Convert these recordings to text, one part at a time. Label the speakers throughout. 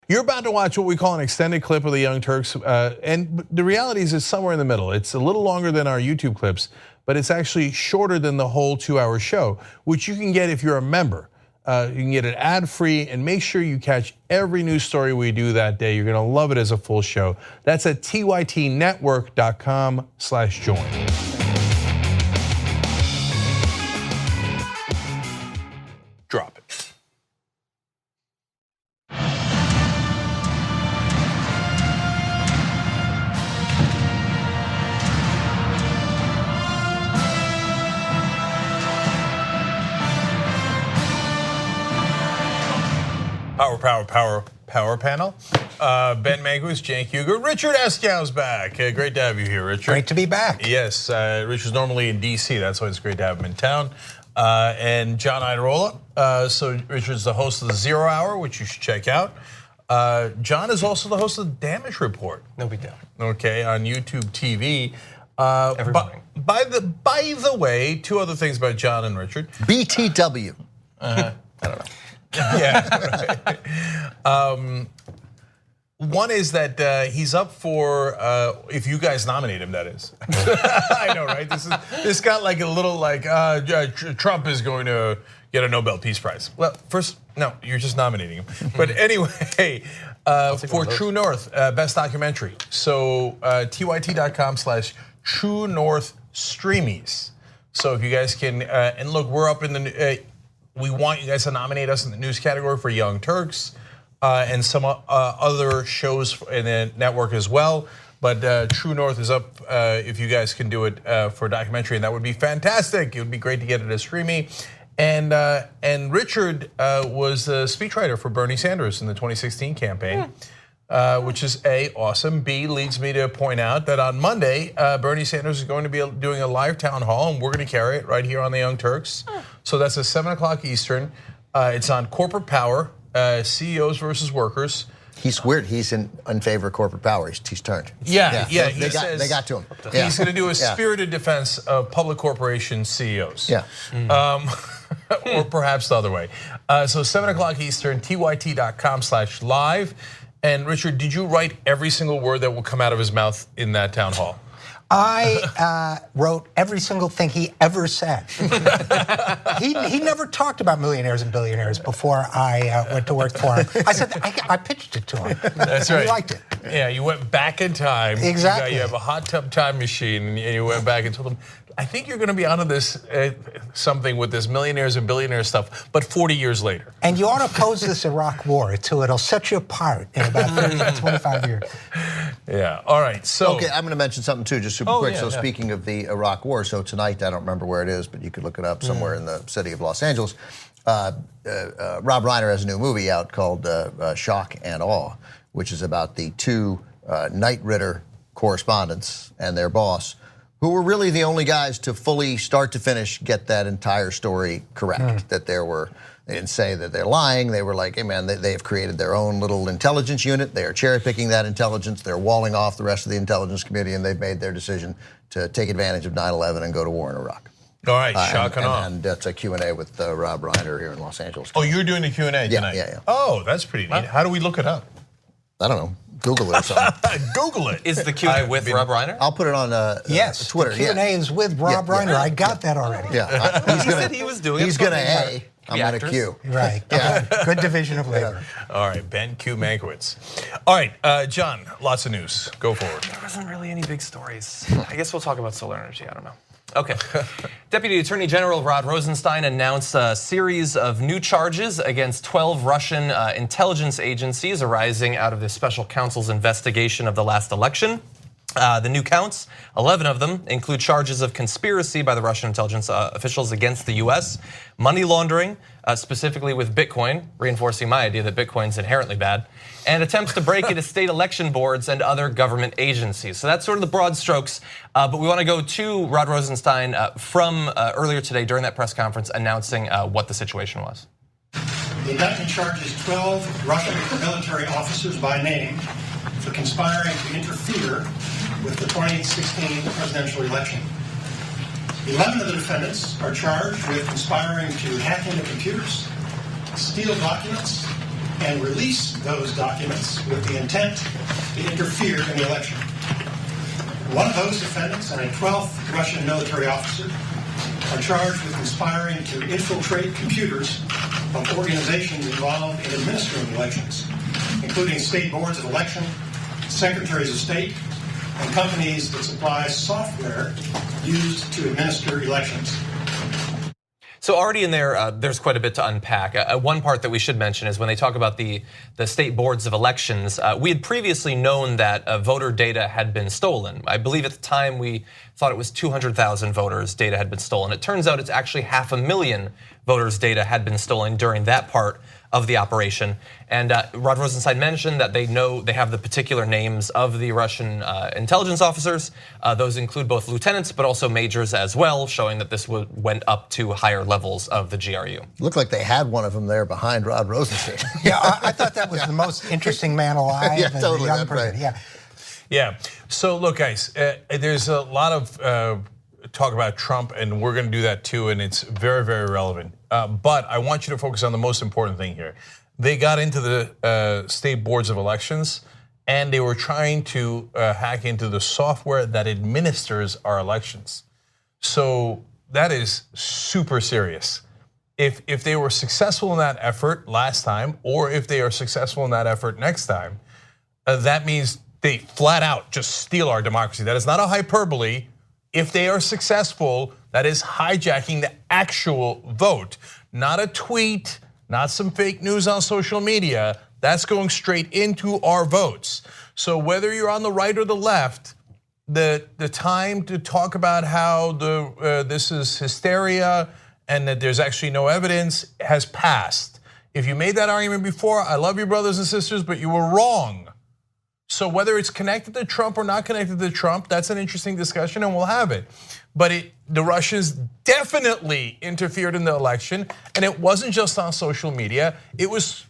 Speaker 1: You're about to watch what we call an extended clip of the Young Turks, and the reality is it's somewhere in the middle. It's a little longer than our YouTube clips, but it's actually shorter than the whole 2-hour show, which you can get if you're a member. You can get it ad-free, and make sure you catch every news story we do that day. You're gonna love it as a full show. That's at tytnetwork.com/join. Drop it. Power panel. Ben Mankiewicz, Cenk Uygur, Richard Eskow's back. Great to have you here, Richard.
Speaker 2: Great to be back.
Speaker 1: Yes, Richard's normally in DC. That's why it's great to have him in town. And John Iadarola. So Richard's the host of the 0 Hour, which you should check out. John is also the host of the Damage Report.
Speaker 3: No big deal.
Speaker 1: Okay, on YouTube TV.
Speaker 3: Every morning.
Speaker 1: By the way, two other things about John and Richard.
Speaker 4: BTW.
Speaker 1: I don't know. Yeah. Right. One is that he's up for if you guys nominate him. That is. I know, right? This got like a little like Trump is going to get a Nobel Peace Prize. Well, first, no, you're just nominating him. But anyway, for True North, best documentary. So tyt.com/True North Streamies. So if you guys can, and look, we're up in the. We want you guys to nominate us in the news category for Young Turks and some other shows in the network as well. But True North is up if you guys can do it for a documentary, and that would be fantastic. It would be great to get it as streamy. And Richard was the speechwriter for Bernie Sanders in the 2016 campaign, which is A, awesome. B, leads me to point out that on Monday, Bernie Sanders is going to be doing a live town hall, and we're going to carry it right here on the Young Turks. So that's at 7 o'clock Eastern. It's on corporate power, CEOs versus workers.
Speaker 4: He's weird. He's in favor of corporate power. He's turned.
Speaker 1: Yeah.
Speaker 4: They got to him.
Speaker 1: He's going to do a spirited defense of public corporation CEOs.
Speaker 4: Yeah.
Speaker 1: Or perhaps the other way. So 7 o'clock Eastern, tyt.com/live. And Richard, did you write every single word that will come out of his mouth in that town hall?
Speaker 2: I wrote every single thing he ever said. He never talked about millionaires and billionaires before I went to work for him. I said I pitched it to him.
Speaker 1: That's right.
Speaker 2: He liked it.
Speaker 1: Yeah, you went back in time.
Speaker 2: Exactly.
Speaker 1: You have a hot tub time machine, and you went back and told him, I think you're going to be onto this something with this millionaires and billionaires stuff, but 40 years later.
Speaker 2: And you ought to oppose this Iraq war too. It'll set you apart in about 30, 25 years.
Speaker 1: Yeah. All right. So
Speaker 4: okay, I'm going to mention something too, just super quick. So speaking of the Iraq war, so tonight, I don't remember where it is, but you could look it up somewhere in the city of Los Angeles. Rob Reiner has a new movie out called Shock and Awe, which is about the two Knight Ridder correspondents and their boss, who were really the only guys to fully start to finish get that entire story correct. That they didn't say that they're lying. They were like, hey man, they have created their own little intelligence unit. They are cherry picking that intelligence. They're walling off the rest of the intelligence community, and they've made their decision to take advantage of 9/11 and go to war in Iraq.
Speaker 1: All right, Shock and Awe.
Speaker 4: And that's a Q&A with Rob Reiner here in Los Angeles.
Speaker 1: Oh, you're doing a Q&A tonight?
Speaker 4: Yeah.
Speaker 1: Oh, that's pretty neat. How do we look it up?
Speaker 4: I don't know. Google it or something.
Speaker 1: Google it.
Speaker 3: Is the Q&A with Rob Reiner?
Speaker 4: I'll put it on
Speaker 2: yes,
Speaker 4: Twitter.
Speaker 2: The Q&A is with Rob Reiner. I got that already.
Speaker 4: Yeah.
Speaker 3: He said he was doing it.
Speaker 4: He's going to A. I'm going to Q.
Speaker 2: Right. Good division of labor.
Speaker 1: All right, Ben Q. Mankiewicz. All right, John, lots of news. Go forward.
Speaker 3: There wasn't really any big stories. I guess we'll talk about solar energy. I don't know. Okay. Deputy Attorney General Rod Rosenstein announced a series of new charges against 12 Russian intelligence agencies arising out of the special counsel's investigation of the last election. The new counts, 11 of them, include charges of conspiracy by the Russian intelligence officials against the US, money laundering, specifically with Bitcoin, reinforcing my idea that Bitcoin's inherently bad, and attempts to break into state election boards and other government agencies. So that's sort of the broad strokes, but we want to go to Rod Rosenstein from earlier today during that press conference announcing what the situation was.
Speaker 5: The indictment charges 12 Russian military officers by name for conspiring to interfere with the 2016 presidential election. 11 of the defendants are charged with conspiring to hack into computers, steal documents, and release those documents with the intent to interfere in the election. One of those defendants and a 12th Russian military officer are charged with conspiring to infiltrate computers of organizations involved in administering elections, including state boards of election, secretaries of state, and companies that supply software used to administer elections.
Speaker 3: So already in there, there's quite a bit to unpack. One part that we should mention is when they talk about the state boards of elections, we had previously known that voter data had been stolen. I believe at the time we thought it was 200,000 voters' data had been stolen. It turns out it's actually 500,000 voters' data had been stolen during that part of the operation. And Rod Rosenstein mentioned that they have the particular names of the Russian intelligence officers. Those include both lieutenants, but also majors as well, showing that this went up to higher levels of the GRU.
Speaker 4: Looked like they had one of them there behind Rod Rosenstein.
Speaker 2: Yeah, I thought that was the most interesting man alive.
Speaker 4: Yeah, totally, that's right.
Speaker 2: Yeah.
Speaker 1: Yeah. So look, guys, there's a lot of talk about Trump, and we're going to do that too, and it's very, very relevant. But I want you to focus on the most important thing here. They got into the state boards of elections, and they were trying to hack into the software that administers our elections. So that is super serious. If they were successful in that effort last time, or if they are successful in that effort next time, that means they flat out just steal our democracy. That is not a hyperbole. If they are successful, that is hijacking the actual vote, not a tweet, not some fake news on social media. That's going straight into our votes. So whether you're on the right or the left, the time to talk about how this is hysteria and that there's actually no evidence has passed. If you made that argument before, I love you, brothers and sisters, but you were wrong. So whether it's connected to Trump or not connected to Trump, that's an interesting discussion, and we'll have it. But the Russians definitely interfered in the election, and it wasn't just on social media. It was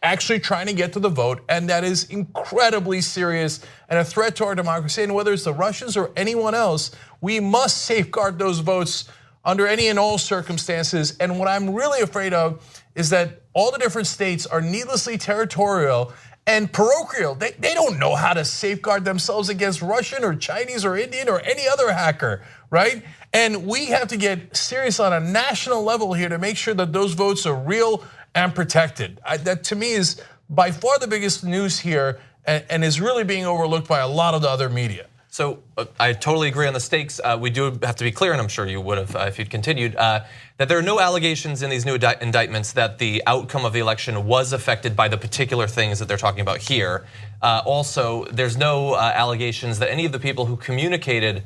Speaker 1: actually trying to get to the vote, and that is incredibly serious and a threat to our democracy. And whether it's the Russians or anyone else, we must safeguard those votes under any and all circumstances. And what I'm really afraid of is that all the different states are needlessly territorial and parochial. They don't know how to safeguard themselves against Russian or Chinese or Indian or any other hacker, right? And we have to get serious on a national level here to make sure that those votes are real and protected. That to me is by far the biggest news here and is really being overlooked by a lot of the other media.
Speaker 3: So I totally agree on the stakes. We do have to be clear, and I'm sure you would have if you'd continued, that there are no allegations in these new indictments that the outcome of the election was affected by the particular things that they're talking about here. Also, there's no allegations that any of the people who communicated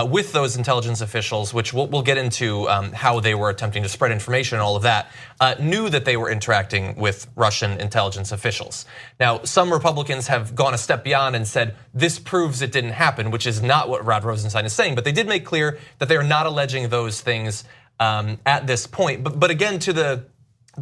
Speaker 3: with those intelligence officials, which we'll get into how they were attempting to spread information and all of that, knew that they were interacting with Russian intelligence officials. Now, some Republicans have gone a step beyond and said this proves it didn't happen, which is not what Rod Rosenstein is saying, but they did make clear that they are not alleging those things at this point. But again, to the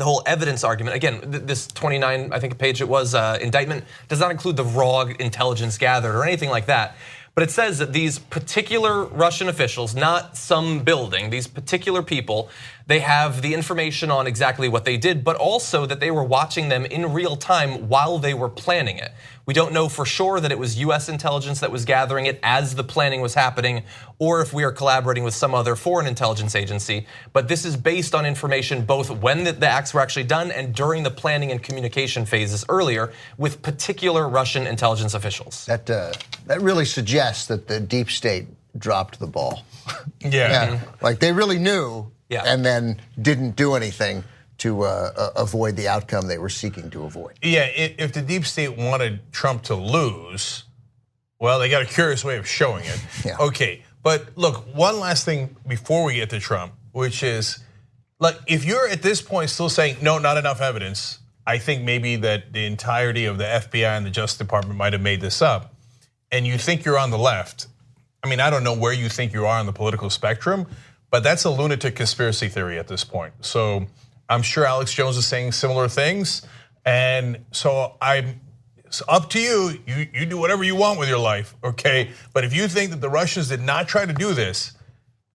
Speaker 3: whole evidence argument, again, this 29, I think page it was, indictment does not include the raw intelligence gathered or anything like that. But it says that these particular Russian officials, not some building, these particular people, they have the information on exactly what they did, but also that they were watching them in real time while they were planning it. We don't know for sure that it was US intelligence that was gathering it as the planning was happening, or if we are collaborating with some other foreign intelligence agency. But this is based on information both when the acts were actually done and during the planning and communication phases earlier with particular Russian intelligence officials.
Speaker 4: That really suggests that the deep state dropped the ball.
Speaker 1: Yeah.
Speaker 4: Like they really knew and then didn't do anything to avoid the outcome they were seeking to avoid.
Speaker 1: Yeah, if the deep state wanted Trump to lose, well, they got a curious way of showing it.
Speaker 4: Yeah.
Speaker 1: Okay, but look, one last thing before we get to Trump, which is, like, if you're at this point still saying, no, not enough evidence, I think maybe that the entirety of the FBI and the Justice Department might have made this up, and you think you're on the left. I mean, I don't know where you think you are on the political spectrum, but that's a lunatic conspiracy theory at this point. So I'm sure Alex Jones is saying similar things, and so it's up to you. You do whatever you want with your life, okay? But if you think that the Russians did not try to do this,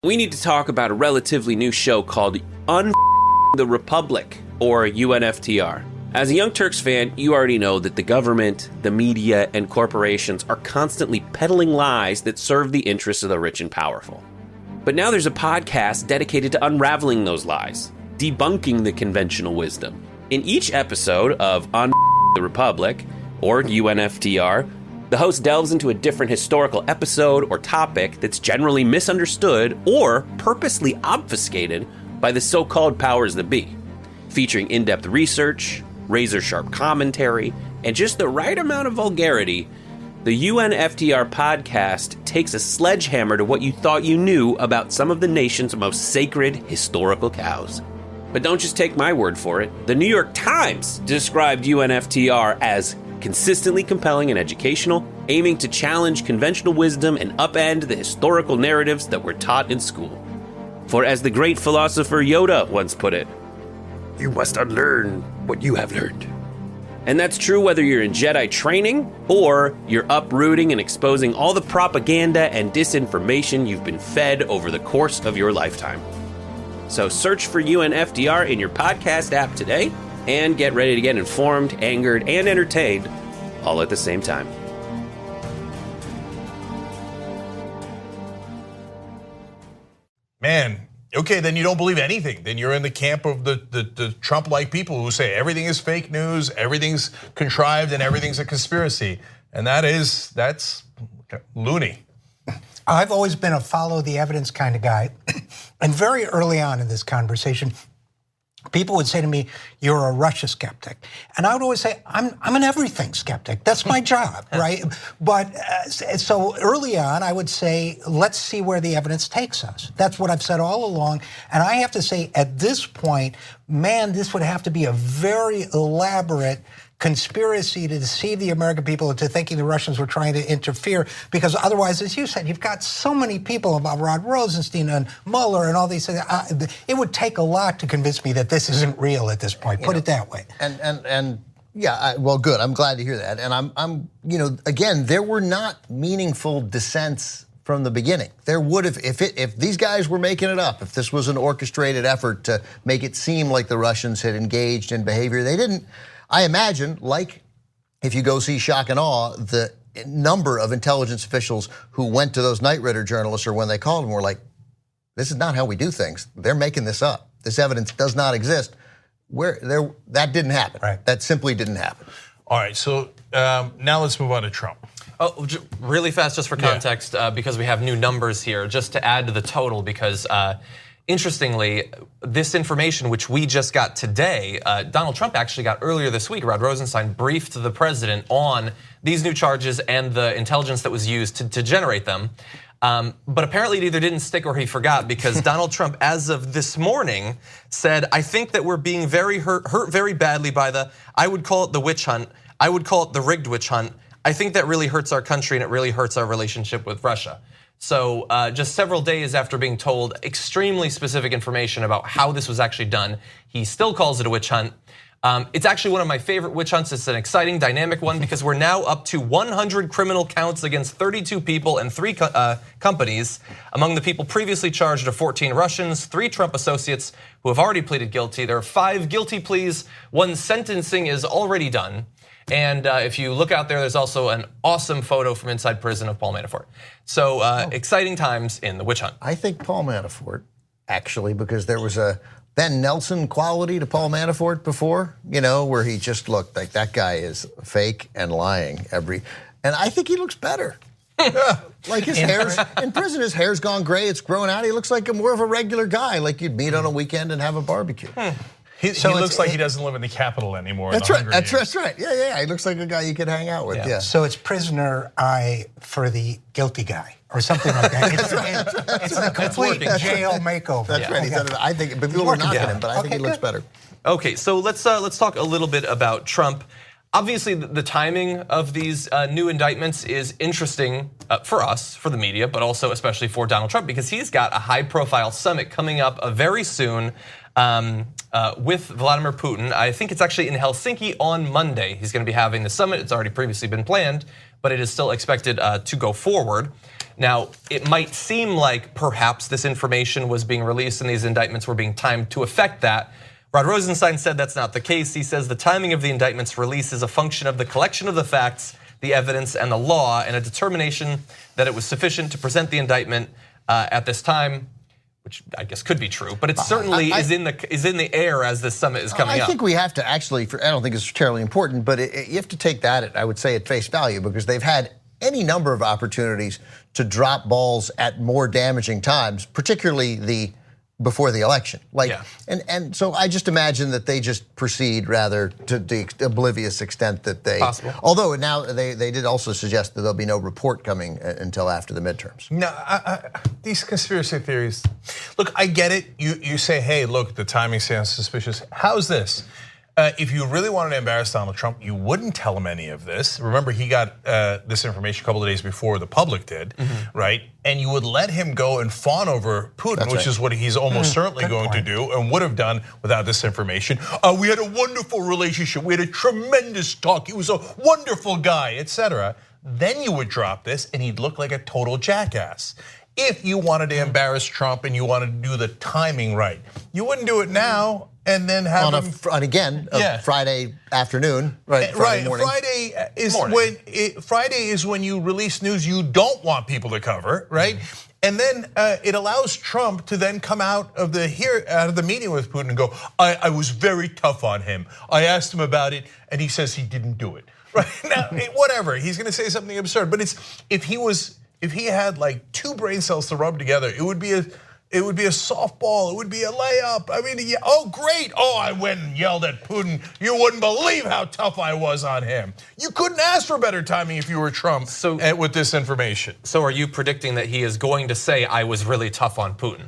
Speaker 6: we need to talk about a relatively new show called the Republic, or UNFTR. As a Young Turks fan, you already know that the government, the media, and corporations are constantly peddling lies that serve the interests of the rich and powerful. But now there's a podcast dedicated to unraveling those lies, debunking the conventional wisdom. In each episode of On the Republic, or UNFTR, the host delves into a different historical episode or topic that's generally misunderstood or purposely obfuscated by the so-called powers that be, featuring in-depth research, razor-sharp commentary, and just the right amount of vulgarity. The UNFTR podcast takes a sledgehammer to what you thought you knew about some of the nation's most sacred historical cows. But don't just take my word for it. The New York Times described UNFTR as consistently compelling and educational, aiming to challenge conventional wisdom and upend the historical narratives that were taught in school. For as the great philosopher Yoda once put it, "You must unlearn what you have learned." And that's true whether you're in Jedi training or you're uprooting and exposing all the propaganda and disinformation you've been fed over the course of your lifetime. So search for UNFTR in your podcast app today and get ready to get informed, angered, and entertained all at the same time.
Speaker 1: Man, okay, then you don't believe anything. Then you're in the camp of the Trump-like people who say everything is fake news, everything's contrived, and everything's a conspiracy. And that's loony.
Speaker 2: I've always been a follow the evidence kind of guy. And very early on in this conversation, people would say to me, "You're a Russia skeptic." And I would always say, I'm an everything skeptic. That's my job, right? But so early on, I would say, let's see where the evidence takes us. That's what I've said all along. And I have to say, at this point, man, this would have to be a very elaborate conspiracy to deceive the American people into thinking the Russians were trying to interfere, because otherwise, as you said, you've got so many people about Rod Rosenstein and Mueller and all these things. It would take a lot to convince me that this isn't real at this point. Put it that way.
Speaker 4: And yeah, well, good. I'm glad to hear that. And I'm again, there were not meaningful dissents from the beginning. There would have, if these guys were making it up, if this was an orchestrated effort to make it seem like the Russians had engaged in behavior they didn't. I imagine, like if you go see Shock and Awe, the number of intelligence officials who went to those Night Ritter journalists or when they called them were like, this is not how we do things. They're making this up. This evidence does not exist. That didn't happen.
Speaker 2: Right.
Speaker 4: That simply didn't happen.
Speaker 1: All right, so now let's move on to Trump.
Speaker 3: Oh, really fast, just for context, because we have new numbers here, just to add to the total, because interestingly, this information, which we just got today, Donald Trump actually got earlier this week. Rod Rosenstein briefed the president on these new charges and the intelligence that was used to generate them. But apparently it either didn't stick or he forgot, because Donald Trump, as of this morning, said, "I think that we're being very hurt very badly by I would call it the witch hunt. I would call it the rigged witch hunt. I think that really hurts our country and it really hurts our relationship with Russia." So just several days after being told extremely specific information about how this was actually done, he still calls it a witch hunt. It's actually one of my favorite witch hunts. It's an exciting, dynamic one, because we're now up to 100 criminal counts against 32 people and 3 companies. Among the people previously charged are 14 Russians, 3 Trump associates who have already pleaded guilty. There are 5 guilty pleas. 1 sentencing is already done. And if you look out there, there's also an awesome photo from inside prison of Paul Manafort. So exciting times in the witch hunt.
Speaker 4: I think Paul Manafort, actually, because there was a Ben Nelson quality to Paul Manafort before, where he just looked like that guy is fake and lying and I think he looks better. Like his hair's, in prison, his hair's gone gray, it's grown out. He looks like more of a regular guy, like you'd meet on a weekend and have a barbecue.
Speaker 1: He looks like he doesn't live in the Capitol anymore.
Speaker 4: That's right. That's right. Yeah. He looks like a guy you could hang out with. Yeah.
Speaker 2: So it's prisoner eye for the guilty guy, or something like that. It's a complete jail makeover.
Speaker 4: That's right. I think people were knocking him, but I think he looks better.
Speaker 3: Okay, so let's talk a little bit about Trump. Obviously, the timing of these new indictments is interesting for us, for the media, but also especially for Donald Trump, because he's got a high-profile summit coming up very soon with Vladimir Putin. I think it's actually in Helsinki on Monday. He's going to be having the summit. It's already previously been planned, but it is still expected to go forward. Now, it might seem like perhaps this information was being released and these indictments were being timed to affect that. Rod Rosenstein said that's not the case. He says the timing of the indictment's release is a function of the collection of the facts, the evidence, and the law, and a determination that it was sufficient to present the indictment at this time, which I guess could be true, but it certainly is in the air as this summit is coming up.
Speaker 4: I think we have to actually, I don't think it's terribly important, but you have to take that, I would say, at face value, because they've had any number of opportunities to drop balls at more damaging times, particularly before the election. And so I just imagine that they just proceed rather to the oblivious extent that they.
Speaker 3: Possible.
Speaker 4: Although now they did also suggest that there'll be no report coming until after the midterms.
Speaker 1: No, these conspiracy theories. Look, I get it. You say, hey, look, the timing sounds suspicious. How's this? If you really wanted to embarrass Donald Trump, you wouldn't tell him any of this. Remember, he got this information a couple of days before the public did, right? And you would let him go and fawn over Putin, which is what he's almost certainly going to do and would have done without this information. We had a wonderful relationship. We had a tremendous talk. He was a wonderful guy, etc. Then you would drop this and he'd look like a total jackass. If you wanted to embarrass Trump and you wanted to do the timing right, you wouldn't do it now. And then have
Speaker 4: Friday afternoon, right?
Speaker 1: Friday
Speaker 4: morning.
Speaker 1: Friday is when you release news you don't want people to cover, right? And then it allows Trump to then come out of the meeting with Putin and go, I was very tough on him. I asked him about it, and he says he didn't do it. Right now, whatever. He's going to say something absurd. But if he had like 2 brain cells to rub together, it would be a softball. It would be a layup. I mean, oh great! Oh, I went and yelled at Putin. You wouldn't believe how tough I was on him. You couldn't ask for better timing if you were Trump with this information.
Speaker 3: So, are you predicting that he is going to say, "I was really tough on Putin"?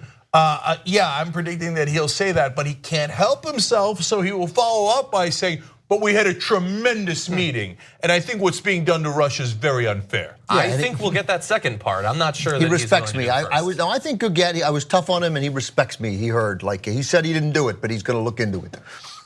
Speaker 1: Yeah, I'm predicting that he'll say that, but he can't help himself, so he will follow up by saying, but we had a tremendous meeting, and I think what's being done to Russia is very unfair.
Speaker 3: I think we'll get that second part. I'm not sure that
Speaker 4: he respects
Speaker 3: he's
Speaker 4: me.
Speaker 3: going to do first.
Speaker 4: I think he'll get. I was tough on him, and he respects me. He heard, like he said, he didn't do it, but he's going to look into it.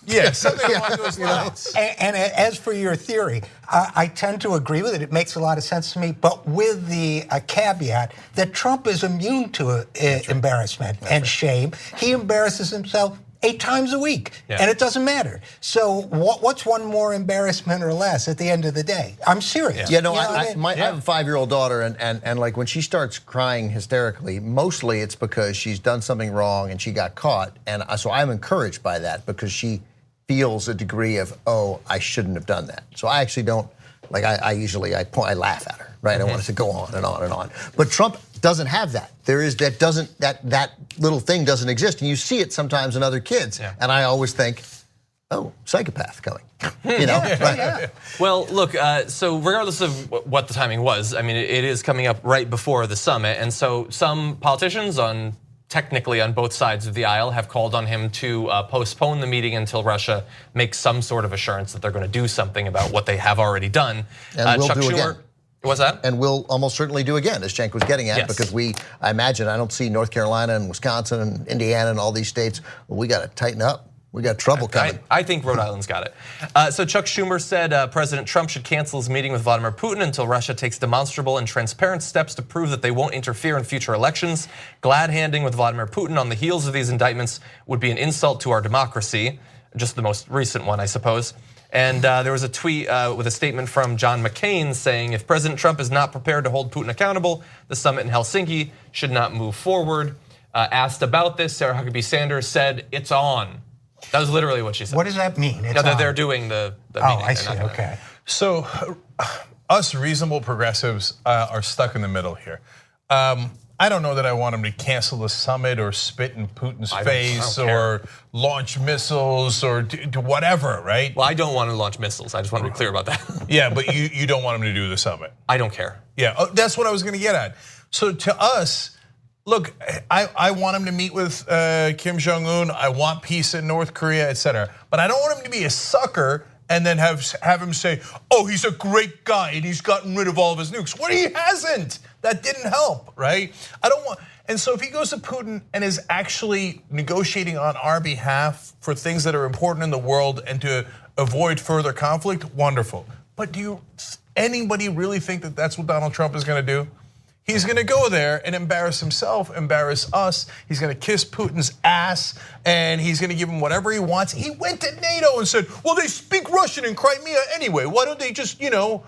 Speaker 1: Yeah, something along those lines.
Speaker 2: And as for your theory, I tend to agree with it. It makes a lot of sense to me, but with the caveat that Trump is immune to embarrassment and shame. He embarrasses himself 8 times a week, and it doesn't matter. So what's one more embarrassment or less at the end of the day? I'm serious.
Speaker 4: I have a 5-year-old daughter, and like when she starts crying hysterically, mostly it's because she's done something wrong and she got caught, and so I'm encouraged by that because she feels a degree of, oh, I shouldn't have done that. So I actually don't, like I laugh at her, right? I want it to go on and on and on. But Trump doesn't have that. That little thing doesn't exist, and you see it sometimes in other kids. And I always think, oh, psychopath coming.
Speaker 3: Well, look. So regardless of what the timing was, I mean, it is coming up right before the summit, and so some politicians technically on both sides of the aisle have called on him to postpone the meeting until Russia makes some sort of assurance that they're going to do something about what they have already done.
Speaker 4: And we'll do again.
Speaker 3: What's that?
Speaker 4: And we'll almost certainly do again, as Cenk was getting at, because I imagine, I don't see North Carolina and Wisconsin and Indiana and all these states. Well, we got to tighten up. We got trouble coming.
Speaker 3: I think Rhode Island's got it. So Chuck Schumer said President Trump should cancel his meeting with Vladimir Putin until Russia takes demonstrable and transparent steps to prove that they won't interfere in future elections. Glad-handing with Vladimir Putin on the heels of these indictments would be an insult to our democracy. Just the most recent one, I suppose. And there was a tweet with a statement from John McCain saying, if President Trump is not prepared to hold Putin accountable, the summit in Helsinki should not move forward. Asked about this, Sarah Huckabee Sanders said, it's on. That was literally what she said.
Speaker 2: What does that mean?
Speaker 3: They're doing the meeting.
Speaker 2: Oh, I see, okay.
Speaker 1: So us reasonable progressives are stuck in the middle here. I don't know that I want him to cancel the summit or spit in Putin's face or launch missiles or do whatever, right?
Speaker 3: Well, I don't want to launch missiles. I just want to be clear about that.
Speaker 1: Yeah, but you don't want him to do the summit.
Speaker 3: I don't care.
Speaker 1: Yeah, that's what I was going to get at. So to us, look, I want him to meet with Kim Jong-un. I want peace in North Korea, etc. But I don't want him to be a sucker and then have him say, oh, he's a great guy and he's gotten rid of all of his nukes. Well, he hasn't. That didn't help, right? I don't want, and so if he goes to Putin and is actually negotiating on our behalf for things that are important in the world and to avoid further conflict, wonderful. But do anybody really think that that's what Donald Trump is going to do? He's going to go there and embarrass himself, embarrass us. He's going to kiss Putin's ass, and he's going to give him whatever he wants. He went to NATO and said, well, they speak Russian in Crimea anyway. Why don't they just, are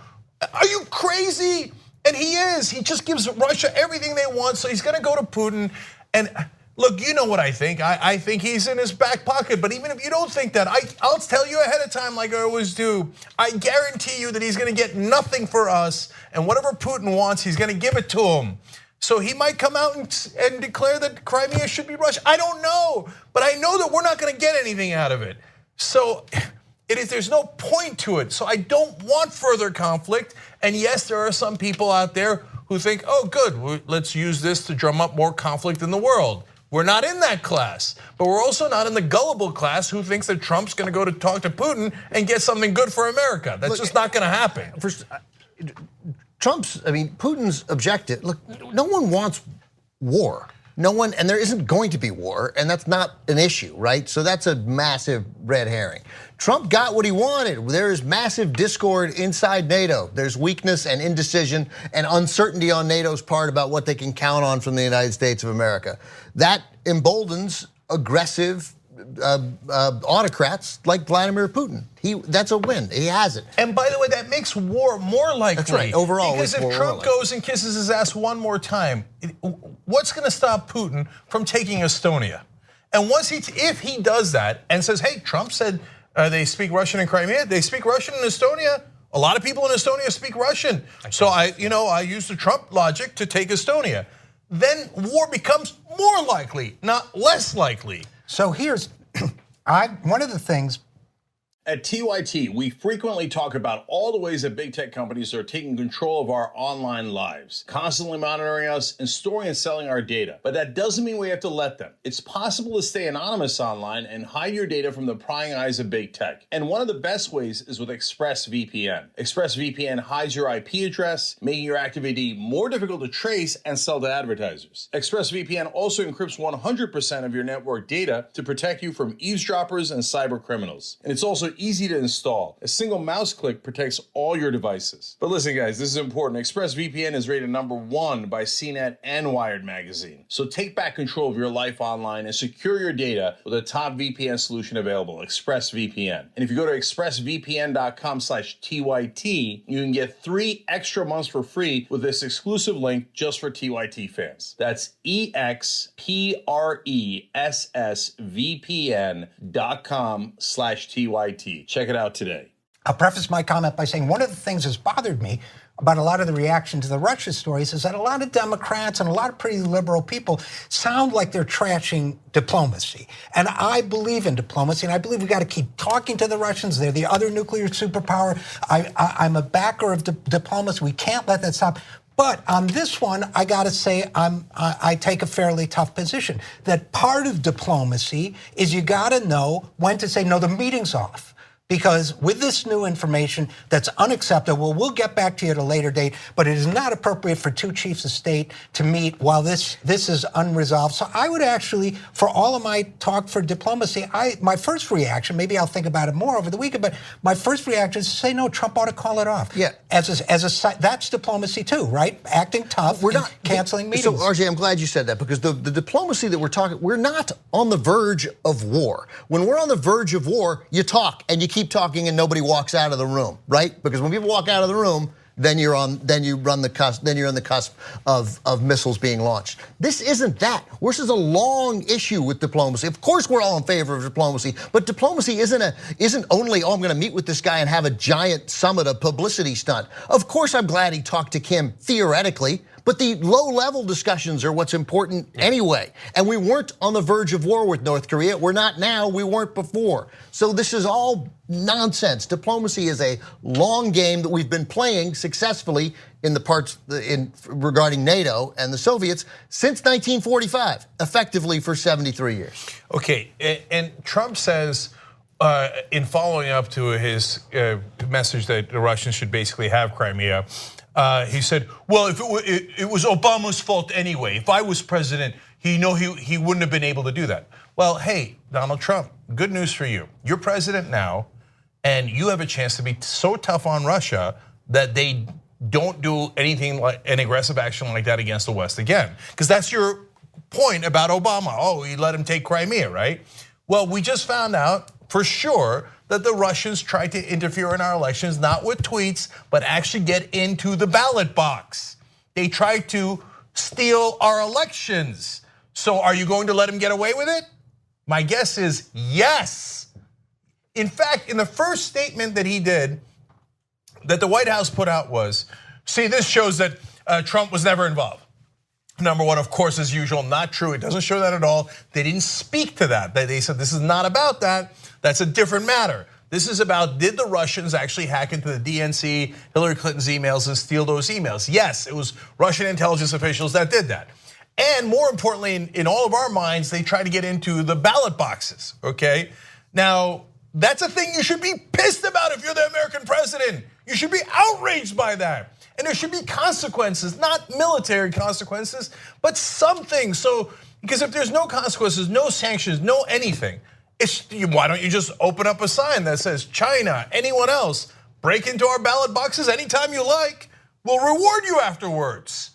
Speaker 1: you crazy? And he is. He just gives Russia everything they want, so he's going to go to Putin. And look, you know what I think. I think he's in his back pocket, but even if you don't think that, I'll tell you ahead of time like I always do. I guarantee you that he's gonna get nothing for us, and whatever Putin wants, he's gonna give it to him. So he might come out and declare that Crimea should be Russia. I don't know, but I know that we're not gonna get anything out of it. So there's no point to it. So I don't want further conflict, and yes, there are some people out there who think, oh good, let's use this to drum up more conflict in the world. We're not in that class, but we're also not in the gullible class who thinks that Trump's going to go to talk to Putin and get something good for America. That's just not going to happen.
Speaker 4: Putin's objective, look, no one wants war. No one, and there isn't going to be war, and that's not an issue, right? So that's a massive red herring. Trump got what he wanted. There is massive discord inside NATO. There's weakness and indecision and uncertainty on NATO's part about what they can count on from the United States of America. That emboldens aggressive autocrats like Vladimir Putin. That's a win. He has it.
Speaker 1: And by the way, that makes war more likely.
Speaker 4: That's right. Overall,
Speaker 1: because if Trump goes and kisses his ass one more time, what's going to stop Putin from taking Estonia? And if he does that and says, "Hey, Trump said they speak Russian in Crimea. They speak Russian in Estonia. A lot of people in Estonia speak Russian. So I use the Trump logic to take Estonia." Then war becomes more likely, not less likely.
Speaker 2: So here's one of the things.
Speaker 7: At TYT, we frequently talk about all the ways that big tech companies are taking control of our online lives, constantly monitoring us and storing and selling our data. But that doesn't mean we have to let them. It's possible to stay anonymous online and hide your data from the prying eyes of big tech. And one of the best ways is with ExpressVPN. ExpressVPN hides your IP address, making your active ID more difficult to trace and sell to advertisers. ExpressVPN also encrypts 100% of your network data to protect you from eavesdroppers and cyber criminals. And it's also easy to install. A single mouse click protects all your devices. But listen guys, this is important. ExpressVPN is rated #1 by CNET and Wired magazine. So take back control of your life online and secure your data with a top VPN solution available, ExpressVPN. And if you go to expressvpn.com/TYT, you can get 3 extra months for free with this exclusive link just for TYT fans. That's expressvpn.com/TYT. Check it out today.
Speaker 2: I'll preface my comment by saying one of the things that's bothered me about a lot of the reaction to the Russia stories is that a lot of Democrats and a lot of pretty liberal people sound like they're trashing diplomacy. And I believe in diplomacy, and I believe we got to keep talking to the Russians. They're the other nuclear superpower. I'm a backer of diplomacy. We can't let that stop. But on this one, I got to say, I take a fairly tough position. That part of diplomacy is you got to know when to say, no, the meeting's off. Because with this new information that's unacceptable, we'll get back to you at a later date, but it is not appropriate for 2 chiefs of state to meet while this is unresolved. So I would actually, for all of my talk for diplomacy, my first reaction, maybe I'll think about it more over the weekend, but my first reaction is to say, no, Trump ought to call it off.
Speaker 4: Yeah.
Speaker 2: That's diplomacy too, right? Acting tough, we're not canceling meetings.
Speaker 4: So RJ, I'm glad you said that, because the diplomacy that we're talking, we're not on the verge of war. When we're on the verge of war, you talk and you keep talking and nobody walks out of the room, right? Because when people walk out of the room, then you're on the cusp of missiles being launched. This isn't that. This is a long issue with diplomacy. Of course we're all in favor of diplomacy, but diplomacy isn't only, oh, I'm gonna meet with this guy and have a giant summit, a publicity stunt. Of course I'm glad he talked to Kim, theoretically, but the low-level discussions are what's important anyway. And we weren't on the verge of war with North Korea. We're not now, we weren't before. So this is all nonsense. Diplomacy is a long game that we've been playing successfully in the parts regarding NATO and the Soviets since 1945, effectively for 73 years.
Speaker 1: Okay, and Trump says, in following up to his message that the Russians should basically have Crimea, he said, well, if it was Obama's fault anyway. If I was president, he wouldn't have been able to do that. Well, hey, Donald Trump, good news for you. You're president now, and you have a chance to be so tough on Russia that they don't do anything like an aggressive action like that against the West again. Because that's your point about Obama. Oh, he let him take Crimea, right? Well, we just found out for sure that the Russians tried to interfere in our elections, not with tweets, but actually get into the ballot box. They tried to steal our elections. So are you going to let him get away with it? My guess is yes. In fact, in the first statement that he did, that the White House put out was, see, this shows that Trump was never involved. Number one, of course, as usual, not true. It doesn't show that at all. They didn't speak to that. They said this is not about that. That's a different matter. This is about, did the Russians actually hack into the DNC, Hillary Clinton's emails and steal those emails? Yes, it was Russian intelligence officials that did that. And more importantly, in all of our minds, they tried to get into the ballot boxes, okay? Now, that's a thing you should be pissed about if you're the American president. You should be outraged by that. And there should be consequences, not military consequences, but something. So, because if there's no consequences, no sanctions, no anything, why don't you just open up a sign that says, China, anyone else, break into our ballot boxes anytime you like, we'll reward you afterwards.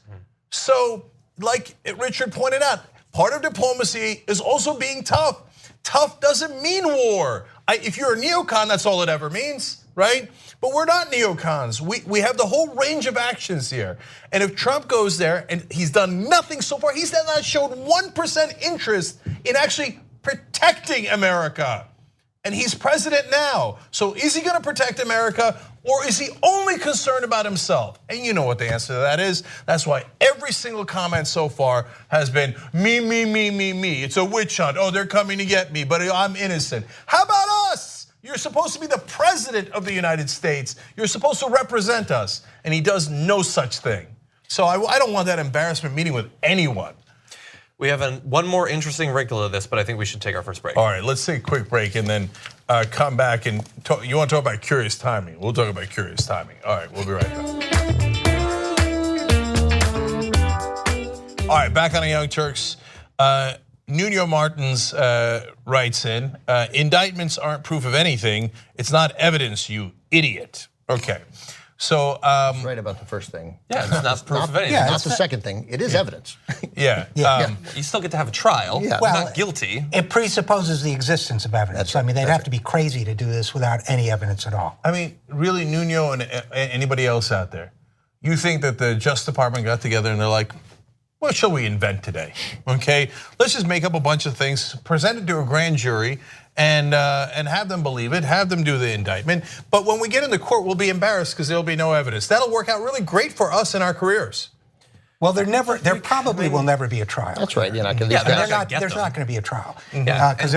Speaker 1: So, like Richard pointed out, part of diplomacy is also being tough. Tough doesn't mean war. If you're a neocon, that's all it ever means, right? But we're not neocons. We have the whole range of actions here. And if Trump goes there and he's done nothing so far, he's not showed 1% interest in actually protecting America. And he's president now. So is he gonna protect America or is he only concerned about himself? And you know what the answer to that is. That's why every single comment so far has been me, me, me, me, me. It's a witch hunt. Oh, they're coming to get me, but I'm innocent. How about us? You're supposed to be the president of the United States. You're supposed to represent us. And he does no such thing. So I don't want that embarrassment meeting with anyone.
Speaker 3: We have one more interesting wrinkle of this, but I think we should take our first break.
Speaker 1: All right, let's take a quick break and then come back and talk. You want to talk about curious timing? We'll talk about curious timing. All right, we'll be right back. All right, back on the Young Turks. Nuno Martins writes in, indictments aren't proof of anything. It's not evidence, you idiot. Okay. So
Speaker 4: right about the first thing.
Speaker 3: Yeah, it's not proof of anything.
Speaker 4: Yeah, not the second thing. It is evidence.
Speaker 1: Yeah.
Speaker 3: You still get to have a trial. Yeah.
Speaker 2: Well,
Speaker 3: not guilty.
Speaker 2: It presupposes the existence of evidence.
Speaker 4: That's right.
Speaker 2: I mean, they'd have to be crazy to do this without any evidence at all.
Speaker 1: I mean, really, Nuno and anybody else out there, you think that the Justice Department got together and they're like, what shall we invent today? Okay, let's just make up a bunch of things, present it to a grand jury, and have them believe it, have them do the indictment. But when we get into court, we'll be embarrassed because there'll be no evidence. That'll work out really great for us in our careers.
Speaker 2: Well, there probably will never be a trial.
Speaker 4: That's right. You're not going to.
Speaker 3: Yeah,
Speaker 2: there's not going to be a trial because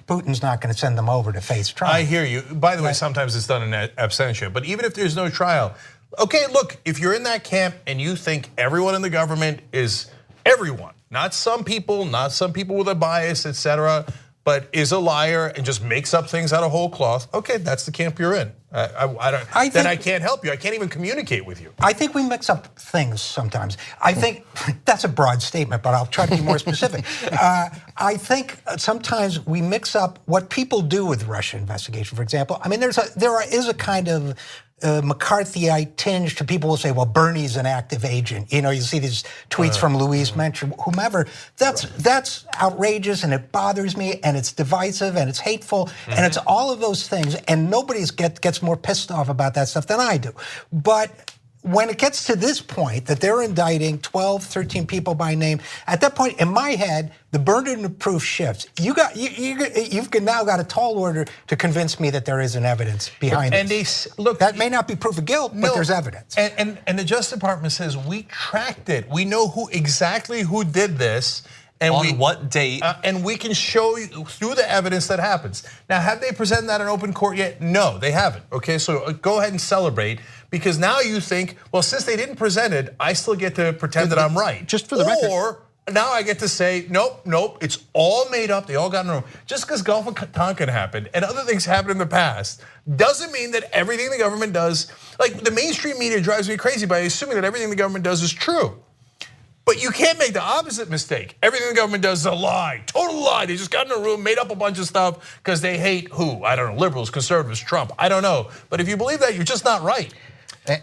Speaker 2: Putin's not going to send them over to face trial.
Speaker 1: I hear you. By the way, sometimes it's done in absentia. But even if there's no trial, okay, look, if you're in that camp and you think everyone in the government is everyone, not some people with a bias, etc., but is a liar and just makes up things out of whole cloth, okay, that's the camp you're in. Then I can't help you. I can't even communicate with you.
Speaker 2: I think we mix up things sometimes. I think that's a broad statement, but I'll try to be more specific. I think sometimes we mix up what people do with Russia investigation. For example, I mean, there is a kind of McCarthyite tinge to people who say, well, Bernie's an active agent. You know, you see these tweets from Louise Mensch, whomever. That's outrageous and it bothers me and it's divisive and it's hateful and it's all of those things. And nobody gets more pissed off about that stuff than I do. But when it gets to this point that they're indicting 12, 13 people by name, at that point in my head, the burden of proof shifts. You've now got a tall order to convince me that there isn't evidence behind it.
Speaker 1: Look,
Speaker 2: that may not be proof of guilt, but there's evidence.
Speaker 1: And the Justice Department says we tracked it. We know exactly who did this. And
Speaker 3: on what date?
Speaker 1: And we can show you through the evidence that happens. Now, have they presented that in open court yet? No, they haven't. Okay, so go ahead and celebrate because now you think, well, since they didn't present it, I still get to pretend that I'm right.
Speaker 4: Just for the record.
Speaker 1: Or now I get to say, nope, it's all made up. They all got in a room. Just because Gulf of Tonkin happened and other things happened in the past doesn't mean that everything the government does, like the mainstream media drives me crazy by assuming that everything the government does is true. But you can't make the opposite mistake. Everything the government does is a lie, total lie. They just got in a room, made up a bunch of stuff because they hate who? I don't know, liberals, conservatives, Trump, I don't know. But if you believe that, you're just not right.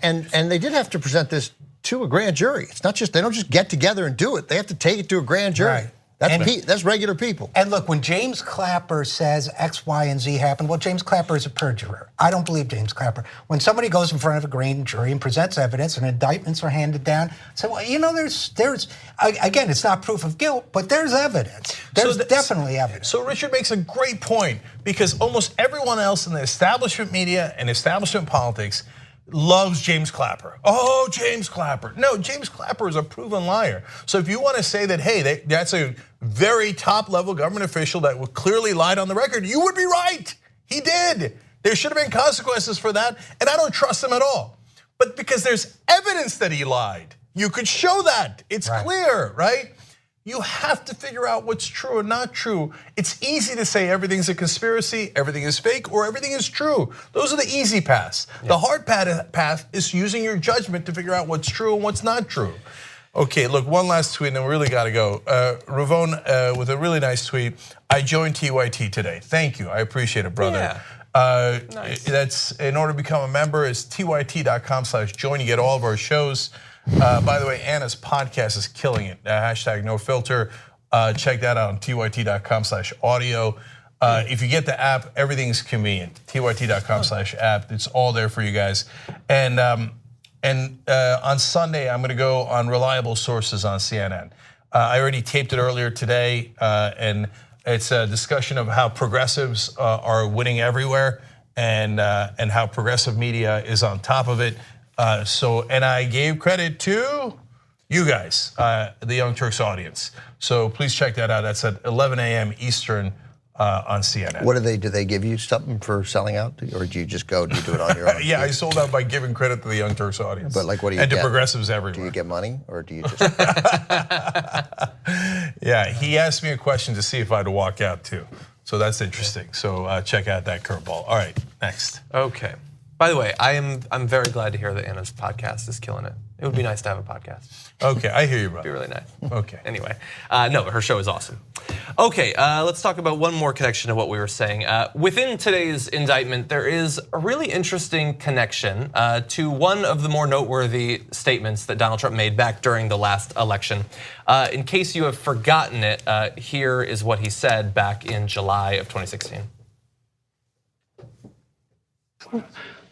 Speaker 4: And they did have to present this to a grand jury. It's not just, they don't just get together and do it. They have to take it to a grand jury.
Speaker 2: Right.
Speaker 4: That's regular people.
Speaker 2: And look, when James Clapper says X, Y, and Z happened, well, James Clapper is a perjurer. I don't believe James Clapper. When somebody goes in front of a grand jury and presents evidence and indictments are handed down, so well, you know, there's again, it's not proof of guilt, but there's evidence. There's definitely evidence.
Speaker 1: So Richard makes a great point, because almost everyone else in the establishment media and establishment politics loves James Clapper. Oh, James Clapper. No, James Clapper is a proven liar. So if you want to say that, hey, that's a very top level government official that clearly lied on the record, you would be right. He did. There should have been consequences for that, and I don't trust him at all. But because there's evidence that he lied, you could show that. It's clear, right? You have to figure out what's true and not true. It's easy to say everything's a conspiracy, everything is fake, or everything is true. Those are the easy paths. Yeah. The hard path is using your judgment to figure out what's true and what's not true. Okay, look, one last tweet, and then we really got to go. Ravon with a really nice tweet. I joined TYT today. Thank you. I appreciate it, brother. Yeah. Nice. That's in order to become a member. It's tyt.com/join. You get all of our shows. By the way, Anna's podcast is killing it. Hashtag no filter. Check that out on tyt.com/audio. If you get the app, everything's convenient. tyt.com/app. It's all there for you guys. And on Sunday, I'm going to go on reliable sources on CNN. I already taped it earlier today, and it's a discussion of how progressives are winning everywhere, and how progressive media is on top of it. And I gave credit to you guys, the Young Turks audience. So please check that out. That's at 11 a.m. Eastern on CNN.
Speaker 4: What do they give you something for selling out, or do you just go? Do you do it on your own?
Speaker 1: Yeah, I sold out by giving credit to the Young Turks audience.
Speaker 4: But like, what do you
Speaker 1: and
Speaker 4: get?
Speaker 1: To progressives everywhere?
Speaker 4: Do you get money, or do you just?
Speaker 1: Yeah, he asked me a question to see if I'd walk out too. So that's interesting. So check out that curveball. All right, next.
Speaker 3: Okay. By the way, I'm very glad to hear that Anna's podcast is killing it. It would be nice to have a podcast.
Speaker 1: Okay, I hear you, bro.
Speaker 3: It'd be really nice.
Speaker 1: Okay.
Speaker 3: Anyway, no, her show is awesome. Okay, let's talk about one more connection to what we were saying. Within today's indictment, there is a really interesting connection to one of the more noteworthy statements that Donald Trump made back during the last election. In case you have forgotten it, here is what he said back in July of 2016.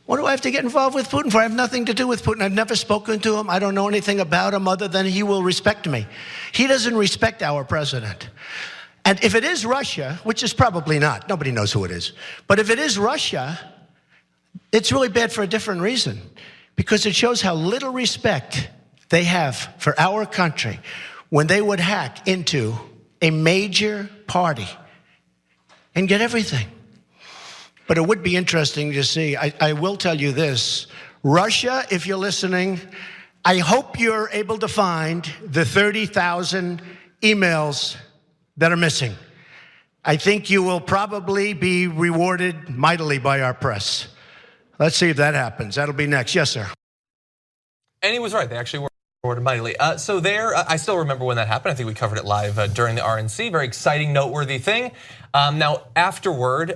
Speaker 8: What do I have to get involved with Putin for? I have nothing to do with Putin. I've never spoken to him. I don't know anything about him other than he will respect me. He doesn't respect our president. And if it is Russia, which is probably not, nobody knows who it is, but if it is Russia, it's really bad for a different reason, because it shows how little respect they have for our country when they would hack into a major party and get everything. But it would be interesting to see. I will tell you this. Russia, if you're listening, I hope you're able to find the 30,000 emails that are missing. I think you will probably be rewarded mightily by our press. Let's see if that happens. That'll be next. Yes, sir.
Speaker 3: And he was right. They actually were rewarded mightily. So there, I still remember when that happened. I think we covered it live during the RNC. Very exciting, noteworthy thing. Now, afterward,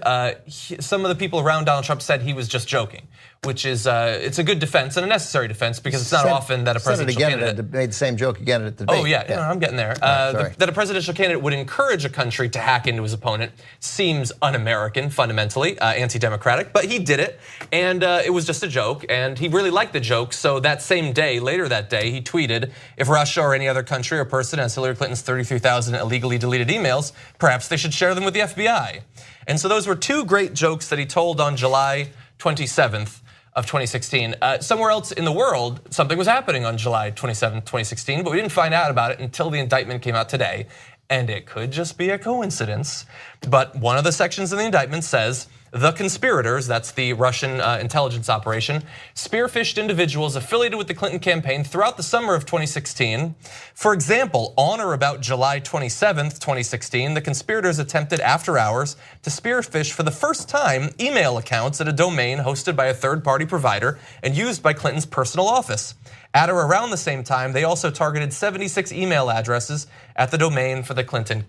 Speaker 3: some of the people around Donald Trump said he was just joking, which is it's a good defense and a necessary defense, because it's not often that a presidential candidate
Speaker 4: made the same joke again at the debate.
Speaker 3: Oh yeah, no, I'm getting there. That a presidential candidate would encourage a country to hack into his opponent seems un-American, fundamentally anti-democratic. But he did it, and it was just a joke, and he really liked the joke. So that same day, later that day, he tweeted, "If Russia or any other country or person has Hillary Clinton's 33,000 illegally deleted emails, perhaps they should share them with the FBI." And so those were two great jokes that he told on July 27th of 2016. Somewhere else in the world, something was happening on July 27th, 2016, but we didn't find out about it until the indictment came out today. And it could just be a coincidence, but one of the sections in the indictment says, the conspirators, that's the Russian intelligence operation, spearphished individuals affiliated with the Clinton campaign throughout the summer of 2016. For example, on or about July 27th, 2016, the conspirators attempted after hours to spearphish for the first time email accounts at a domain hosted by a third-party provider and used by Clinton's personal office. At or around the same time, they also targeted 76 email addresses at the domain for the Clinton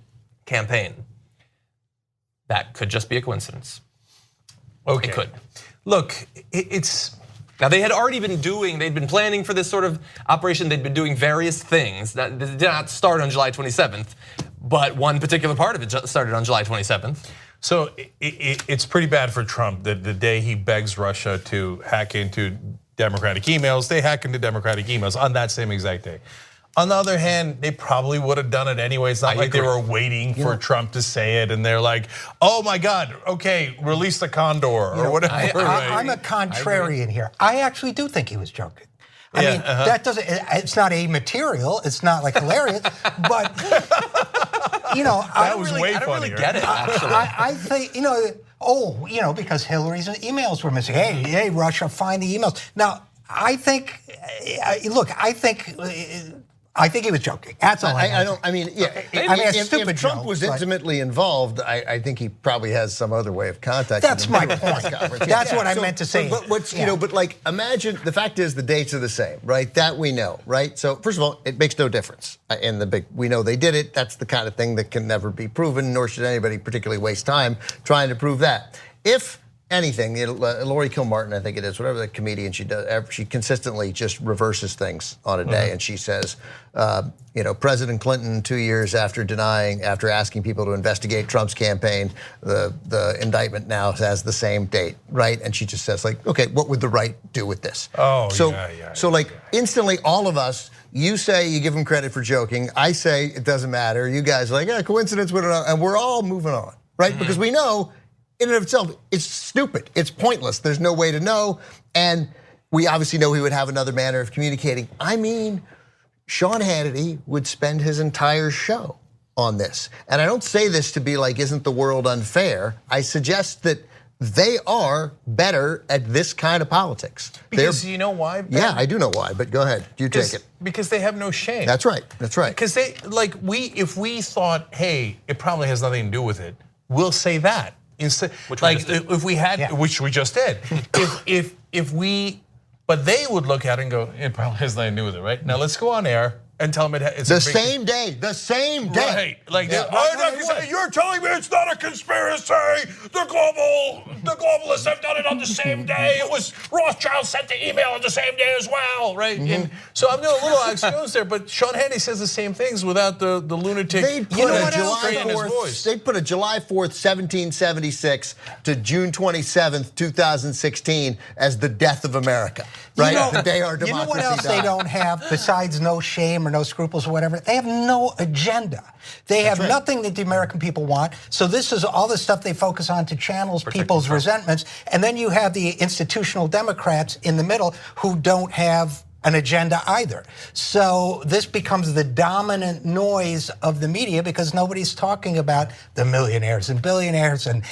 Speaker 3: campaign. That could just be a coincidence.
Speaker 1: Okay.
Speaker 3: It could.
Speaker 1: Look, it's
Speaker 3: Now they had already been they'd been planning for this sort of operation. They'd been doing various things that did not start on July 27th, but one particular part of it started on July 27th.
Speaker 1: So it's pretty bad for Trump that the day he begs Russia to hack into Democratic emails, they hack into Democratic emails on that same exact day. On the other hand, they probably would have done it anyway. It's not like they were waiting for Trump to say it and they're like, oh my God, okay, release the condor or whatever.
Speaker 2: I'm a contrarian here. I actually do think he was joking. I mean, that doesn't, it's not amoterial, it's not like hilarious, but
Speaker 1: that was way funnier.
Speaker 3: I don't really get it, actually.
Speaker 2: I think, because Hillary's emails were missing. Hey, Russia, find the emails. Now, I think, I think he was joking. That's all
Speaker 4: if Trump was intimately involved, I think he probably has some other way of contacting.
Speaker 2: That's my point. That's what I meant to say.
Speaker 4: But like, imagine, the fact is the dates are the same, right? That we know, right? So first of all, it makes no difference in the big. We know they did it. That's the kind of thing that can never be proven, nor should anybody particularly waste time trying to prove that. If anything, Lori Kilmartin, I think it is, whatever the comedian she does, she consistently just reverses things on a day, and she says, President Clinton, 2 years after asking people to investigate Trump's campaign, the indictment now has the same date, right? And she just says, like, okay, what would the right do with this? So instantly, all of us. You say you give him credit for joking. I say it doesn't matter. You guys are like, yeah, coincidence, and we're all moving on, right? Because we know. In and of itself, it's stupid. It's pointless. There's no way to know. And we obviously know he would have another manner of communicating. I mean, Sean Hannity would spend his entire show on this. And I don't say this to be like, isn't the world unfair? I suggest that they are better at this kind of politics.
Speaker 1: Because you know why, Ben?
Speaker 4: Yeah, I do know why, but go ahead, you take it.
Speaker 1: Because they have no shame.
Speaker 4: That's right.
Speaker 1: Because if we thought, hey, it probably has nothing to do with it, we'll say that. Instead, if we had, which we just did, but they would look at it and go, it probably has nothing to do with it, right? Now let's go on air and tell them it's
Speaker 4: the same day.
Speaker 1: Right, like you're telling me it's not a conspiracy. The globalists have done it on the same day. It was Rothschild sent the email on the same day as well, right? And so I'm doing a little excuse there, but Sean Hannity says the same things without the lunatic.
Speaker 4: They put a July 4th, 1776 to June 27th, 2016 as the death of America, right? The day our democracy died.
Speaker 2: You know what else they don't have besides no shame or no scruples or whatever? They have no agenda. They have nothing that the American people want. So this is all the stuff they focus on to channel people's resentments. And then you have the institutional Democrats in the middle who don't have an agenda either. So this becomes the dominant noise of the media because nobody's talking about the millionaires and billionaires and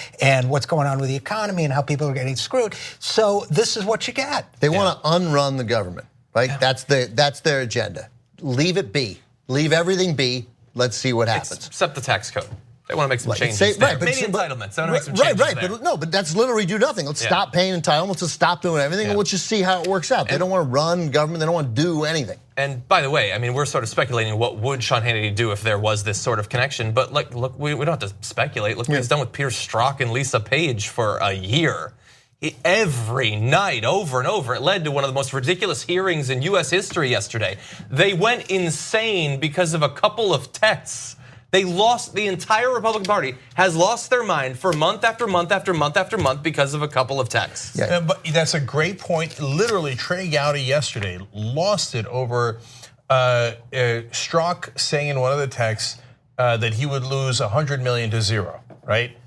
Speaker 2: what's going on with the economy and how people are getting screwed. So this is what you get.
Speaker 4: They want to unrun the government, right? That's their agenda. Leave it be. Leave everything be. Let's see what happens.
Speaker 3: Except the tax code. They want to make some changes there. Maybe entitlements. They want to make some changes there.
Speaker 4: But that's literally do nothing. Let's stop paying entitlements. Let's stop doing everything, and let's just see how it works out. They don't want to run government. They don't want to do anything.
Speaker 3: And by the way, I mean, we're sort of speculating what would Sean Hannity do if there was this sort of connection. But look, we don't have to speculate. Look what he's done with Piers Strzok and Lisa Page for a year. Every night, over and over, it led to one of the most ridiculous hearings in US history yesterday. They went insane because of a couple of texts. They lost, the entire Republican Party has lost their mind for month after month after month after month because of a couple of texts.
Speaker 1: Yeah. But that's a great point. Literally, Trey Gowdy yesterday lost it over Strzok saying in one of the texts that he would lose 100 million to zero, right?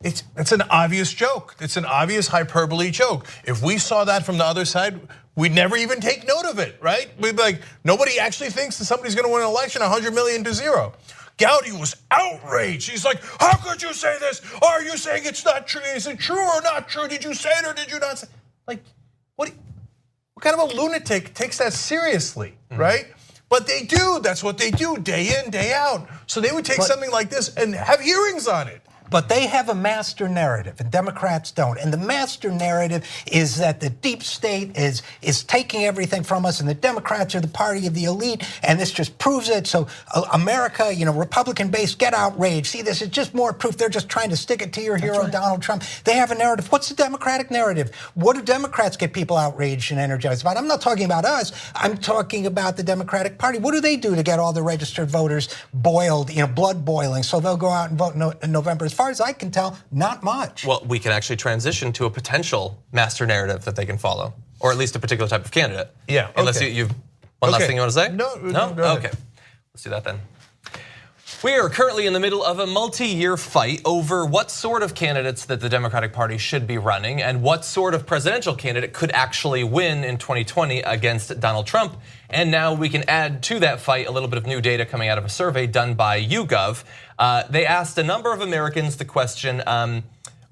Speaker 1: It's an obvious joke. It's an obvious hyperbole joke. If we saw that from the other side, we'd never even take note of it, right? We'd be like, nobody actually thinks that somebody's gonna win an election 100 million to zero. Gowdy was outraged. He's like, how could you say this? Are you saying it's not true? Is it true or not true? Did you say it or did you not say it? Like, what kind of a lunatic takes that seriously, right? But they do, that's what they do, day in, day out. So they would take something like this and have hearings on it.
Speaker 2: But they have a master narrative, and Democrats don't. And the master narrative is that the deep state is taking everything from us, and the Democrats are the party of the elite, and this just proves it. So America, Republican base, get outraged. See, this is just more proof. They're just trying to stick it to your hero, Donald Trump. They have a narrative. What's the Democratic narrative? What do Democrats get people outraged and energized about? I'm not talking about us. I'm talking about the Democratic Party. What do they do to get all the registered voters boiled, blood boiling, so they'll go out and vote in November? As far as I can tell, not much.
Speaker 3: Well, we can actually transition to a potential master narrative that they can follow, or at least a particular type of candidate.
Speaker 1: Yeah.
Speaker 3: Unless you've one last thing you want to say?
Speaker 1: No.
Speaker 3: Okay. Let's do that then. We are currently in the middle of a multi-year fight over what sort of candidates that the Democratic Party should be running and what sort of presidential candidate could actually win in 2020 against Donald Trump. And now we can add to that fight a little bit of new data coming out of a survey done by YouGov. They asked a number of Americans the question,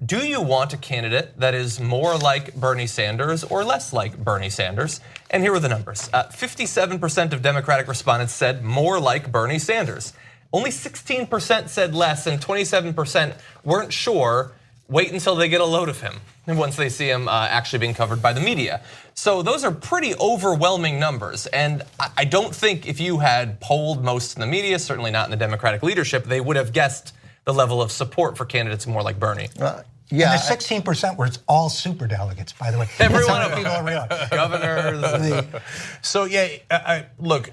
Speaker 3: do you want a candidate that is more like Bernie Sanders or less like Bernie Sanders? And here are the numbers. 57% of Democratic respondents said more like Bernie Sanders. Only 16% said less, and 27% weren't sure. Wait until they get a load of him, and once they see him actually being covered by the media. So those are pretty overwhelming numbers, and I don't think if you had polled most in the media, certainly not in the Democratic leadership, they would have guessed the level of support for candidates more like Bernie.
Speaker 2: Yeah, and the 16% were all super delegates, by the way.
Speaker 3: Every one of
Speaker 2: them.
Speaker 3: Governors.
Speaker 1: So yeah, look,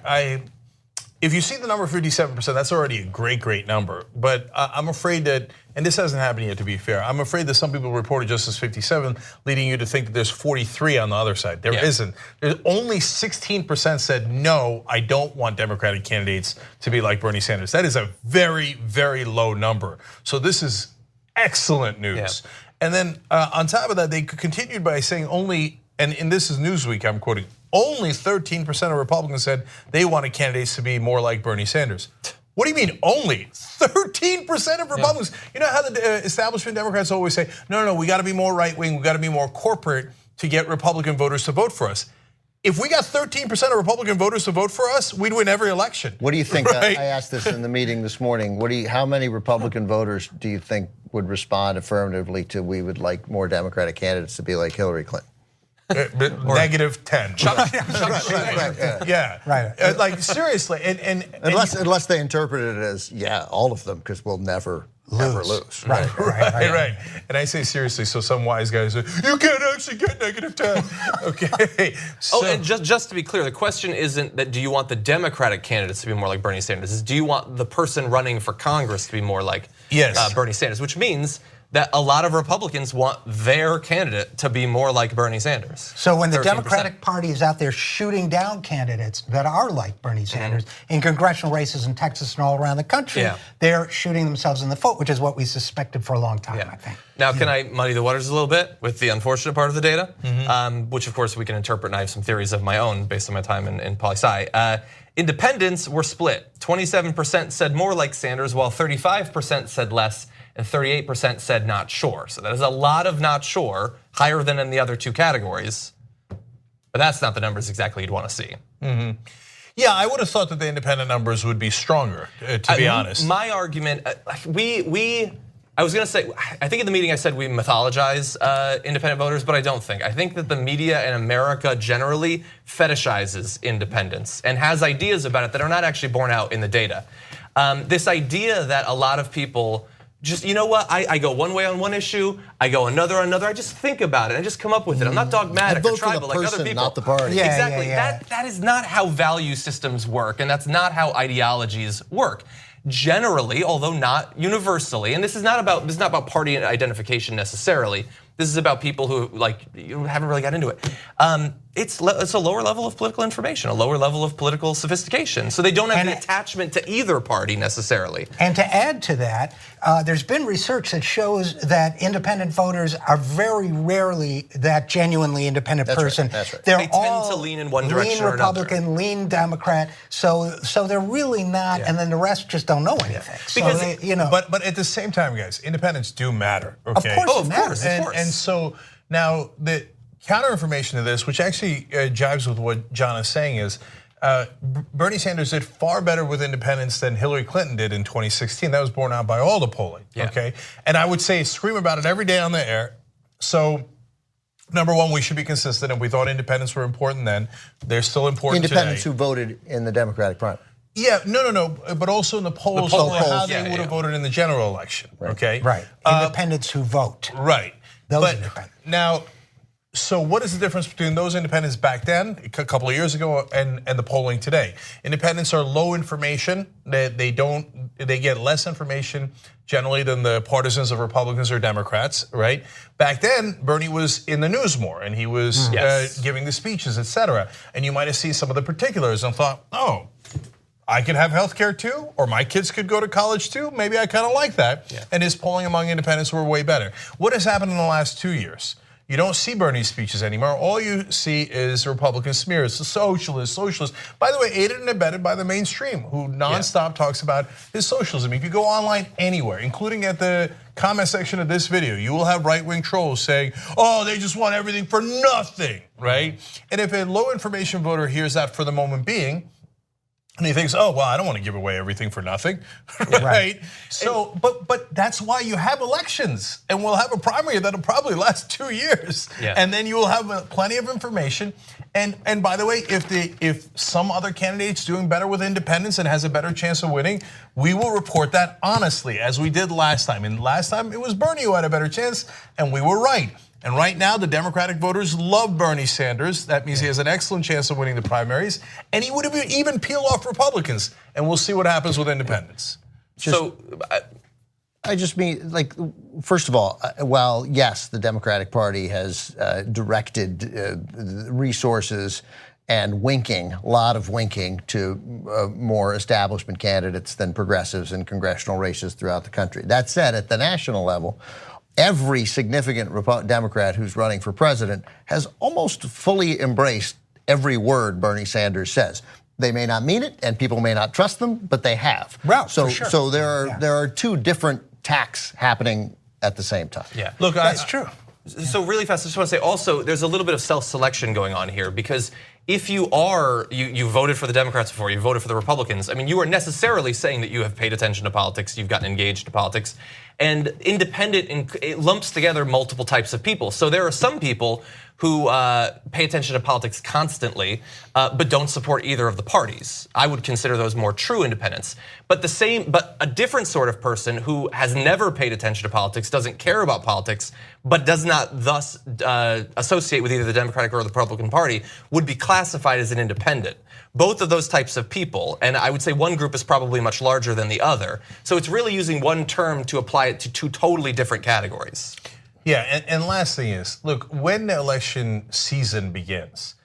Speaker 1: if you see the number 57%, that's already a great number. But I'm afraid that, and this hasn't happened yet to be fair, I'm afraid that some people reported just as 57, leading you to think that there's 43 on the other side. There isn't. There's only 16% said, no, I don't want Democratic candidates to be like Bernie Sanders. That is a very low number. So this is excellent news.
Speaker 3: Yeah.
Speaker 1: And then on top of that, they continued by saying only, and this is Newsweek, I'm quoting, only 13% of Republicans said they wanted candidates to be more like Bernie Sanders. What do you mean only? 13% of Republicans. Yeah. You know how the establishment Democrats always say, no, we got to be more right wing, we got to be more corporate to get Republican voters to vote for us. If we got 13% of Republican voters to vote for us, we'd win every election.
Speaker 4: What do you think?
Speaker 1: Right?
Speaker 4: I asked this in the meeting this morning. How many Republican voters do you think would respond affirmatively to we would like more Democratic candidates to be like Hillary Clinton?
Speaker 1: Negative 10.
Speaker 2: Right.
Speaker 1: Like seriously, and
Speaker 4: unless they interpret it as all of them, because we'll never lose.
Speaker 2: Right.
Speaker 1: And I say seriously, so some wise guys say, you can't actually get negative 10. Okay. So,
Speaker 3: and just to be clear, the question isn't that do you want the Democratic candidates to be more like Bernie Sanders, it's do you want the person running for Congress to be more like Bernie Sanders, which means that a lot of Republicans want their candidate to be more like Bernie Sanders.
Speaker 2: So when the
Speaker 3: 13%.
Speaker 2: Democratic Party is out there shooting down candidates that are like Bernie Sanders in congressional races in Texas and all around the country, they're shooting themselves in the foot, which is what we suspected for a long time, I think.
Speaker 3: Now, can I muddy the waters a little bit with the unfortunate part of the data? Which of course we can interpret, and I have some theories of my own based on my time in poli-sci. Independents were split. 27% said more like Sanders, while 35% said less, and 38% said not sure. So that is a lot of not sure, higher than in the other two categories. But that's not the numbers exactly you'd want to see.
Speaker 1: Yeah, I would have thought that the independent numbers would be stronger, to be honest.
Speaker 3: My argument, I was going to say, I think in the meeting I said we mythologize independent voters, but I don't think. I think that the media in America generally fetishizes independence and has ideas about it that are not actually borne out in the data. This idea that a lot of people just, you know what, I go one way on one issue, I go another on another, I just think about it, I just come up with it. I'm not dogmatic or tribal like other people.
Speaker 4: Not the party.
Speaker 3: Exactly, that is not how value systems work, and that's not how ideologies work. Generally, although not universally, and this is not about party identification necessarily. This is about people who haven't really got into it. It's a lower level of political information, a lower level of political sophistication. So they don't have the attachment to either party necessarily.
Speaker 2: And to add to that, there's been research that shows that independent voters are very rarely that genuinely independent person.
Speaker 4: That's right.
Speaker 2: They're
Speaker 3: They
Speaker 2: all
Speaker 3: tend to lean in one direction or another.
Speaker 2: Lean Republican, lean Democrat. So they're really not, and then the rest just don't know anything.
Speaker 1: Because
Speaker 2: so
Speaker 1: but at the same time, guys, independents do matter. Okay?
Speaker 2: Of course,
Speaker 3: of course.
Speaker 1: And so now the counter information to this, which actually jives with what John is saying, is Bernie Sanders did far better with independents than Hillary Clinton did in 2016. That was borne out by all the polling, okay? And I would say scream about it every day on the air. So, number one, we should be consistent. If we thought independents were important then, they're still important
Speaker 4: Independents
Speaker 1: today.
Speaker 4: who voted in the Democratic primary.
Speaker 1: Yeah, no, but also in the polls, how they would have voted in the general election, okay?
Speaker 2: Right, independents who vote.
Speaker 1: Right.
Speaker 2: Those independents.
Speaker 1: Now, so what is the difference between those independents back then, a couple of years ago, and the polling today? Independents are low information. They get less information generally than the partisans of Republicans or Democrats, right? Back then, Bernie was in the news more, and he was giving the speeches, et cetera. And you might have seen some of the particulars and thought, oh, I could have health care too, or my kids could go to college too. Maybe I kind of like that. And his polling among independents were way better. What has happened in the last 2 years? You don't see Bernie's speeches anymore. All you see is Republican smears, the socialists. By the way, aided and abetted by the mainstream, who nonstop talks about his socialism. If you go online anywhere, including at the comment section of this video, you will have right-wing trolls saying, oh, they just want everything for nothing, right? And if a low information voter hears that for the moment being, and he thinks, oh, well, I don't want to give away everything for nothing, right? So, but that's why you have elections, and we'll have a primary that'll probably last 2 years, and then you will have plenty of information. And by the way, if some other candidate's doing better with independents and has a better chance of winning, we will report that honestly, as we did last time. And last time it was Bernie who had a better chance, and we were right. And right now, the Democratic voters love Bernie Sanders. That means he has an excellent chance of winning the primaries. And he would even peel off Republicans. And we'll see what happens with independents.
Speaker 4: I just mean, like, first of all, while yes, the Democratic Party has directed resources and winking, a lot of winking to more establishment candidates than progressives in congressional races throughout the country. That said, at the national level, every significant Democrat who's running for president has almost fully embraced every word Bernie Sanders says. They may not mean it, and people may not trust them, but they have.
Speaker 2: Well,
Speaker 4: so there are two different tacks happening at the same time.
Speaker 3: Yeah,
Speaker 1: look,
Speaker 2: that's true.
Speaker 3: So really fast, I just want to say also, there's a little bit of self-selection going on here, because if you voted for the Democrats before, you voted for the Republicans, I mean, you are necessarily saying that you have paid attention to politics, you've gotten engaged in politics, and independent, it lumps together multiple types of people. So there are some people who pay attention to politics constantly, but don't support either of the parties. I would consider those more true independents. But a different sort of person who has never paid attention to politics, doesn't care about politics, but does not thus associate with either the Democratic or the Republican Party, would be classified as an independent. Both of those types of people, and I would say one group is probably much larger than the other. So it's really using one term to apply it to two totally different categories.
Speaker 1: Yeah, and last thing is, look, when the election season begins,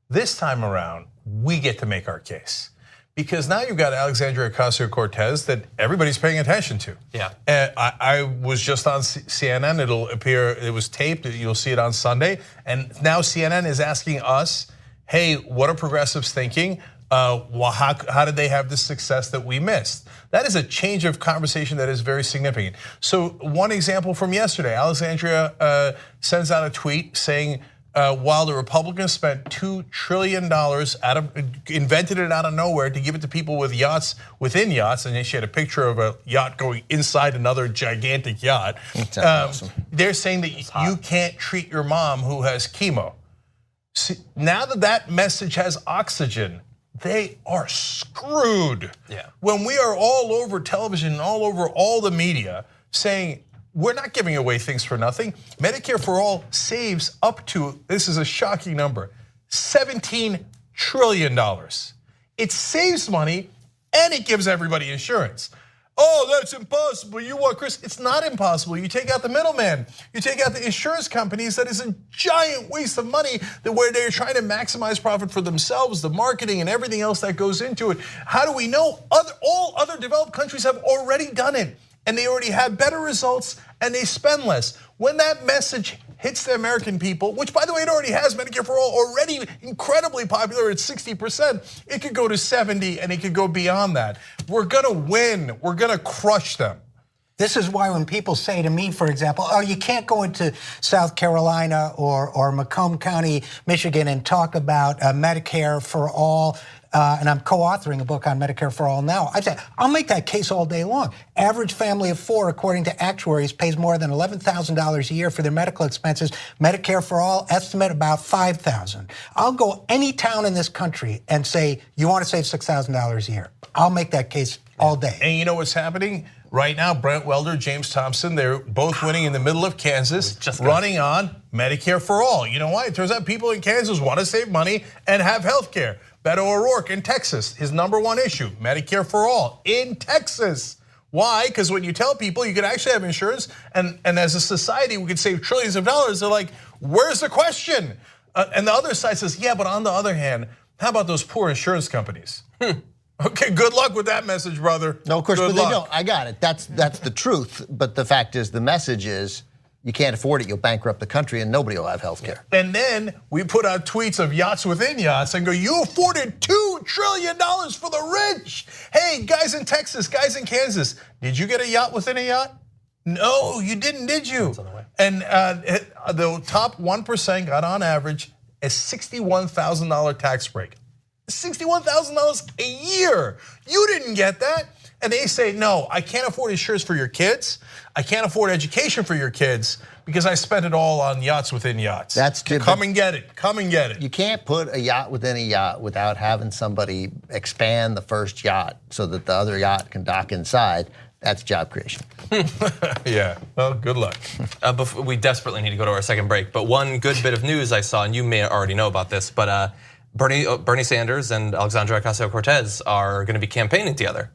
Speaker 1: this time around, we get to make our case. Because now you've got Alexandria Ocasio-Cortez that everybody's paying attention to.
Speaker 3: Yeah.
Speaker 1: I was just on CNN, it'll appear, it was taped, you'll see it on Sunday. And now CNN is asking us, hey, what are progressives thinking? How did they have the success that we missed? That is a change of conversation that is very significant. So one example from yesterday, Alexandria sends out a tweet saying, while the Republicans spent $2 trillion invented it out of nowhere to give it to people with yachts within yachts, and then she had a picture of a yacht going inside another gigantic yacht.
Speaker 4: Awesome.
Speaker 1: They're saying that you can't treat your mom who has chemo. See, now that message has oxygen, they are screwed.
Speaker 3: Yeah.
Speaker 1: When we are all over television, all over all the media saying, we're not giving away things for nothing. Medicare for All saves up to, this is a shocking number, $17 trillion. It saves money and it gives everybody insurance. Oh, that's impossible. You want, Chris? It's not impossible. You take out the middleman. You take out the insurance companies. That is a giant waste of money where they're trying to maximize profit for themselves, the marketing and everything else that goes into it. How do we know? All other developed countries have already done it, and they already have better results, and they spend less. When that message hits the American people, which by the way, it already has, Medicare for All already incredibly popular at 60%, it could go to 70 and it could go beyond that. We're gonna win, we're gonna crush them.
Speaker 2: This is why when people say to me, for example, oh, you can't go into South Carolina or Macomb County, Michigan, and talk about Medicare for all, and I'm co-authoring a book on Medicare for all now. I say, I'll make that case all day long. Average family of 4, according to actuaries, pays more than $11,000 a year for their medical expenses. Medicare for all, estimate about $5,000. I'll go any town in this country and say, you want to save $6,000 a year. I'll make that case all day.
Speaker 1: And you know what's happening? Right now, Brent Welder, James Thompson, they're both winning in the middle of Kansas, running on Medicare for all. You know why? It turns out people in Kansas want to save money and have health care. Beto O'Rourke in Texas, his #1 issue, Medicare for all in Texas. Why? Because when you tell people you can actually have insurance, and as a society we could save trillions of dollars, they're like, where's the question? And the other side says, yeah, but on the other hand, how about those poor insurance companies? Okay, good luck with that message, brother.
Speaker 4: No, of course,
Speaker 1: good
Speaker 4: but
Speaker 1: luck.
Speaker 4: they don't. I got it. That's the truth. But the fact is, the message is, you can't afford it, you'll bankrupt the country, and nobody will have health care.
Speaker 1: And then we put out tweets of yachts within yachts and go, you afforded $2 trillion for the rich. Hey, guys in Texas, guys in Kansas, did you get a yacht within a yacht? No, you didn't, did you? And the top 1% got on average a $61,000 tax break. $61,000 a year. You didn't get that. And they say, no, I can't afford insurance for your kids. I can't afford education for your kids because I spent it all on yachts within yachts.
Speaker 4: That's good.
Speaker 1: Come and get it. Come and get it.
Speaker 4: You can't put a yacht within a yacht without having somebody expand the first yacht so that the other yacht can dock inside. That's job creation.
Speaker 1: Yeah, well, good luck.
Speaker 3: We desperately need to go to our second break, but one good bit of news I saw, and you may already know about this, but Bernie Sanders and Alexandria Ocasio-Cortez are going to be campaigning together.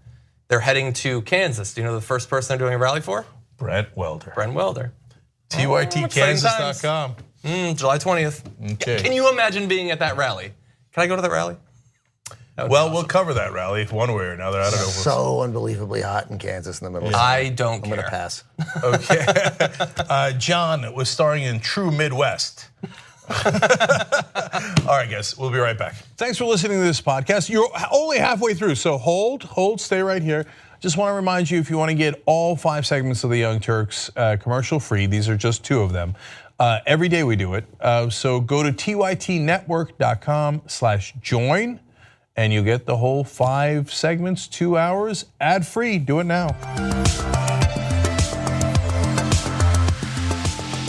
Speaker 3: They're heading to Kansas. Do you know the first person they're doing a rally for?
Speaker 1: Brent Welder.
Speaker 3: Brent Welder.
Speaker 1: TYTKansas.com.
Speaker 3: July 20th.
Speaker 1: Okay.
Speaker 3: Can you imagine being at that rally? Can I go to that rally?
Speaker 1: Well, awesome. We'll cover that rally one way or another. I don't know.
Speaker 4: So unbelievably hot in Kansas in the middle of summer.
Speaker 3: I don't care.
Speaker 4: I'm going to pass.
Speaker 1: Okay. John was starring in True Midwest. All right, guys, we'll be right back. Thanks for listening to this podcast. You're only halfway through, so hold, stay right here. Just want to remind you, if you want to get all 5 segments of the Young Turks commercial free, these are just 2 of them. Every day we do it. So go to tytnetwork.com/join, and you'll get the whole 5 segments, 2 hours, ad free. Do it now.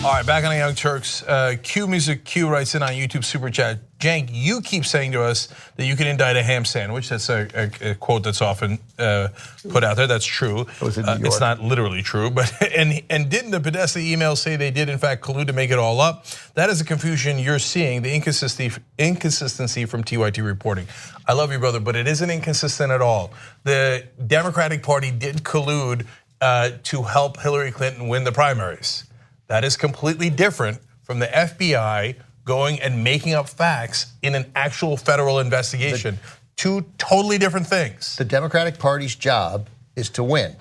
Speaker 1: All right, back on the Young Turks. Q Music Q writes in on YouTube Super Chat. Cenk, you keep saying to us that you can indict a ham sandwich. That's a quote that's often put out there. That's true. It's not literally true, but and didn't the Podesta email say they did in fact collude to make it all up? That is a confusion you're seeing, the inconsistency from TYT reporting. I love you, brother, but it isn't inconsistent at all. The Democratic Party did collude to help Hillary Clinton win the primaries. That is completely different from the FBI going and making up facts in an actual federal investigation. 2 totally different things.
Speaker 4: The Democratic Party's job is to win.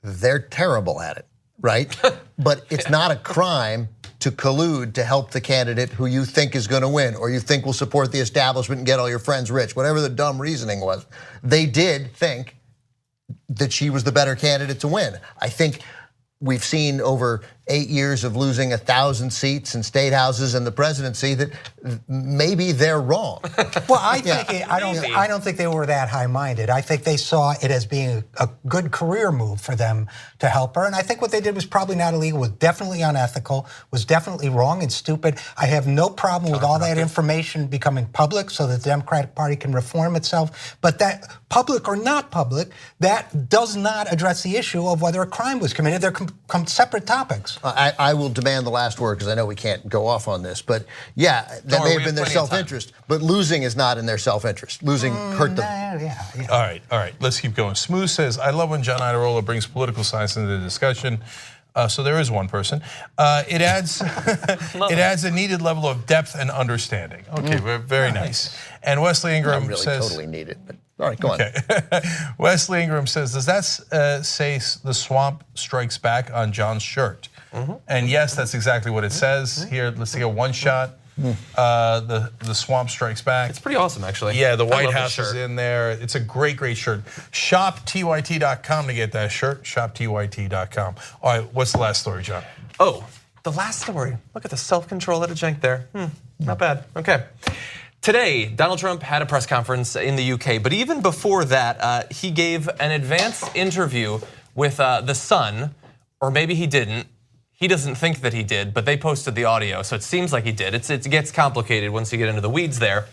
Speaker 4: They're terrible at it, right? But it's not a crime to collude to help the candidate who you think is going to win or you think will support the establishment and get all your friends rich, whatever the dumb reasoning was. They did think that she was the better candidate to win. I think we've seen over 8 years of losing 1,000 seats in state houses and the presidency that maybe they're wrong.
Speaker 2: Well, I don't think they were that high-minded. I think they saw it as being a good career move for them to help her. And I think what they did was probably not illegal, was definitely unethical, was definitely wrong and stupid. I have no problem with all that information becoming public so that the Democratic Party can reform itself. But that, public or not public, that does not address the issue of whether a crime was committed. They're separate topics.
Speaker 4: I will demand the last word because I know we can't go off on this, but yeah, that may have been their self-interest, but losing is not in their self-interest. Losing hurt them.
Speaker 2: Yeah.
Speaker 1: All right, let's keep going. Smooth says, I love when John Iadarola brings political science into the discussion. So there is one person. It adds a needed level of depth and understanding. Okay, very nice. And Wesley Ingram
Speaker 4: Not really
Speaker 1: says,
Speaker 4: totally need it, but all right, go on.
Speaker 1: Wesley Ingram says, does that say the swamp strikes back on John's shirt? And yes, that's exactly what it says. Here, let's take a one shot. The Swamp Strikes Back.
Speaker 3: It's pretty awesome, actually.
Speaker 1: Yeah, the
Speaker 3: I
Speaker 1: White
Speaker 3: love
Speaker 1: House
Speaker 3: this
Speaker 1: is
Speaker 3: shirt.
Speaker 1: in there. It's a great, great shirt. ShopTYT.com to get that shirt. ShopTYT.com. All right, what's the last story, John?
Speaker 3: Oh, the last story. Look at the self-control out of Cenk there. Not bad. Okay. Today, Donald Trump had a press conference in the UK, but even before that, he gave an advance interview with The Sun, or maybe he didn't. He doesn't think that he did, but they posted the audio, so it seems like he did. It gets complicated once you get into the weeds there.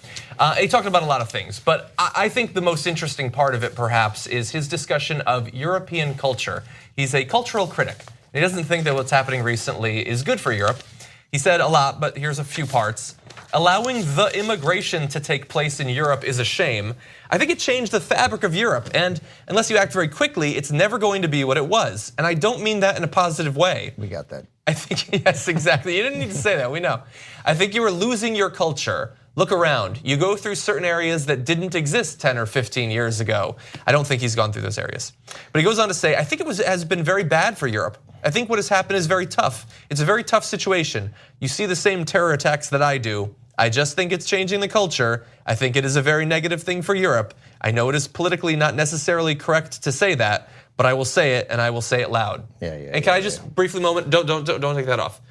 Speaker 3: He talked about a lot of things, but I think the most interesting part of it, perhaps, is his discussion of European culture. He's a cultural critic. He doesn't think that what's happening recently is good for Europe. He said a lot, but here's a few parts. Allowing the immigration to take place in Europe is a shame. I think it changed the fabric of Europe, and unless you act very quickly, it's never going to be what it was. And I don't mean that in a positive way.
Speaker 4: We got that.
Speaker 3: I think, yes, exactly. You didn't need to say that, we know. I think you are losing your culture. Look around. You go through certain areas that didn't exist 10 or 15 years ago. I don't think he's gone through those areas. But he goes on to say, I think it has been very bad for Europe. I think what has happened is very tough. It's a very tough situation. You see the same terror attacks that I do. I just think it's changing the culture. I think it is a very negative thing for Europe. I know it is politically not necessarily correct to say that, but I will say it, and I will say it loud. And can I just briefly don't take that off.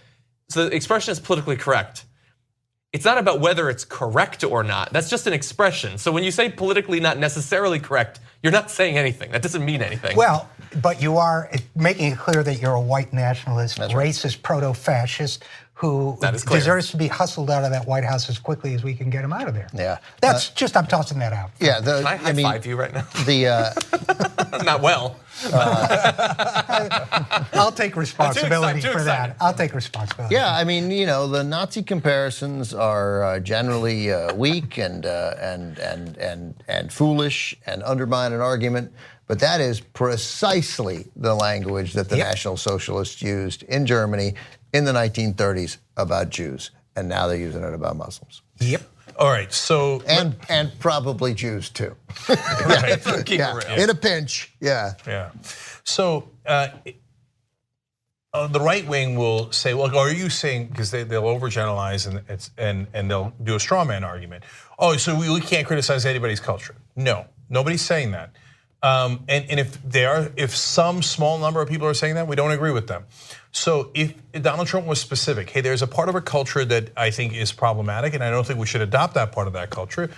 Speaker 3: So the expression is politically correct. It's not about whether it's correct or not. That's just an expression. So when you say politically not necessarily correct, you're not saying anything. That doesn't mean anything.
Speaker 2: Well, but you are making it clear that you're a white nationalist, racist, proto-fascist, who deserves to be hustled out of that White House as quickly as we can get him out of there.
Speaker 4: Yeah.
Speaker 2: That's just, I'm tossing that out.
Speaker 4: Yeah.
Speaker 3: Can I high five you right now? Not well.
Speaker 2: I'll take responsibility for that. I'll take responsibility.
Speaker 4: Yeah, I mean, you know, the Nazi comparisons are generally weak and foolish and undermine an argument. But that is precisely the language that the National Socialists used in Germany in the 1930s about Jews, and now they're using it about Muslims.
Speaker 2: Yep.
Speaker 1: All right, so
Speaker 4: and probably Jews too.
Speaker 1: right.
Speaker 3: Keep it real.
Speaker 4: In a pinch, yeah.
Speaker 1: Yeah. So the right wing will say, well, are you saying, because they'll overgeneralize and they'll do a straw man argument. Oh, so we can't criticize anybody's culture. No, nobody's saying that. And if some small number of people are saying that, we don't agree with them. So if Donald Trump was specific, hey, there's a part of a culture that I think is problematic, and I don't think we should adopt that part of that culture,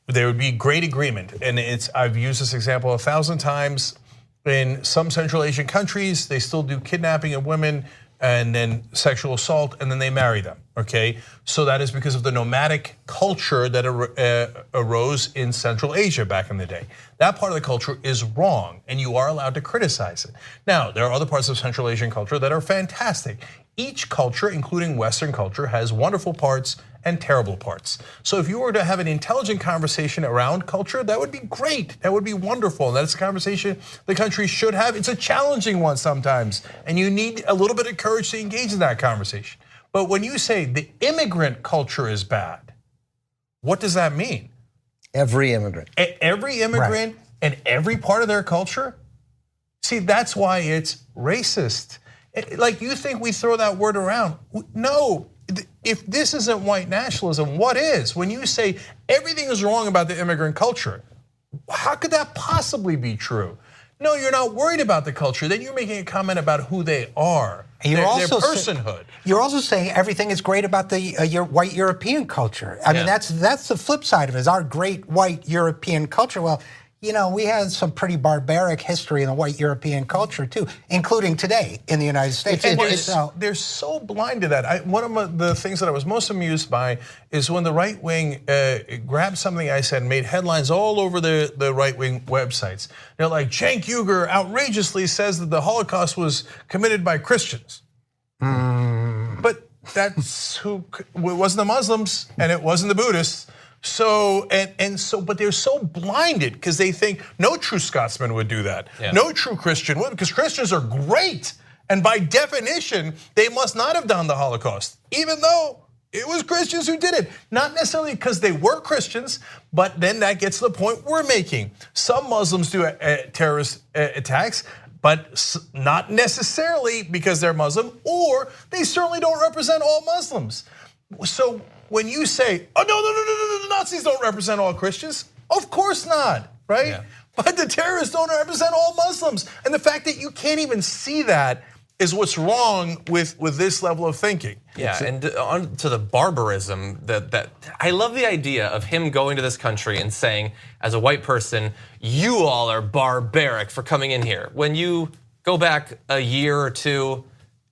Speaker 1: there would be great agreement. And I've used this example 1,000 times. In some Central Asian countries, they still do kidnapping of women and then sexual assault, and then they marry them, okay? So that is because of the nomadic culture that arose in Central Asia back in the day. That part of the culture is wrong, and you are allowed to criticize it. Now, there are other parts of Central Asian culture that are fantastic. Each culture, including Western culture, has wonderful parts and terrible parts. So if you were to have an intelligent conversation around culture, that would be great. That would be wonderful. And that's a conversation the country should have. It's a challenging one sometimes, and you need a little bit of courage to engage in that conversation. But when you say the immigrant culture is bad, what does that mean?
Speaker 4: Every immigrant.
Speaker 1: Every immigrant and every part of their culture? See, that's why it's racist. Like, you think we throw that word around? No. If this isn't white nationalism, what is? When you say everything is wrong about the immigrant culture, how could that possibly be true? No, you're not worried about the culture. Then you're making a comment about who they are, their personhood.
Speaker 2: You're also saying everything is great about the white European culture. I mean, that's the flip side of it, is our great white European culture. Well, you know, we had some pretty barbaric history in the white European culture too, including today in the United States.
Speaker 1: They're so blind to that. One of the things that I was most amused by is when the right wing grabbed something I said and made headlines all over the right wing websites. They're like, Cenk Uygur outrageously says that the Holocaust was committed by Christians. But that's it wasn't the Muslims and it wasn't the Buddhists. But they're so blinded because they think no true Scotsman would do that. Yeah. No true Christian would, because Christians are great. And by definition, they must not have done the Holocaust, even though it was Christians who did it. Not necessarily because they were Christians, but then that gets to the point we're making. Some Muslims do terrorist attacks, but not necessarily because they're Muslim, or they certainly don't represent all Muslims. So when you say, oh, no, the Nazis don't represent all Christians, of course not, right? Yeah. But the terrorists don't represent all Muslims. And the fact that you can't even see that is what's wrong with this level of thinking.
Speaker 3: Yeah, and on to the barbarism that I love the idea of him going to this country and saying, as a white person, you all are barbaric for coming in here. When you go back a year or two,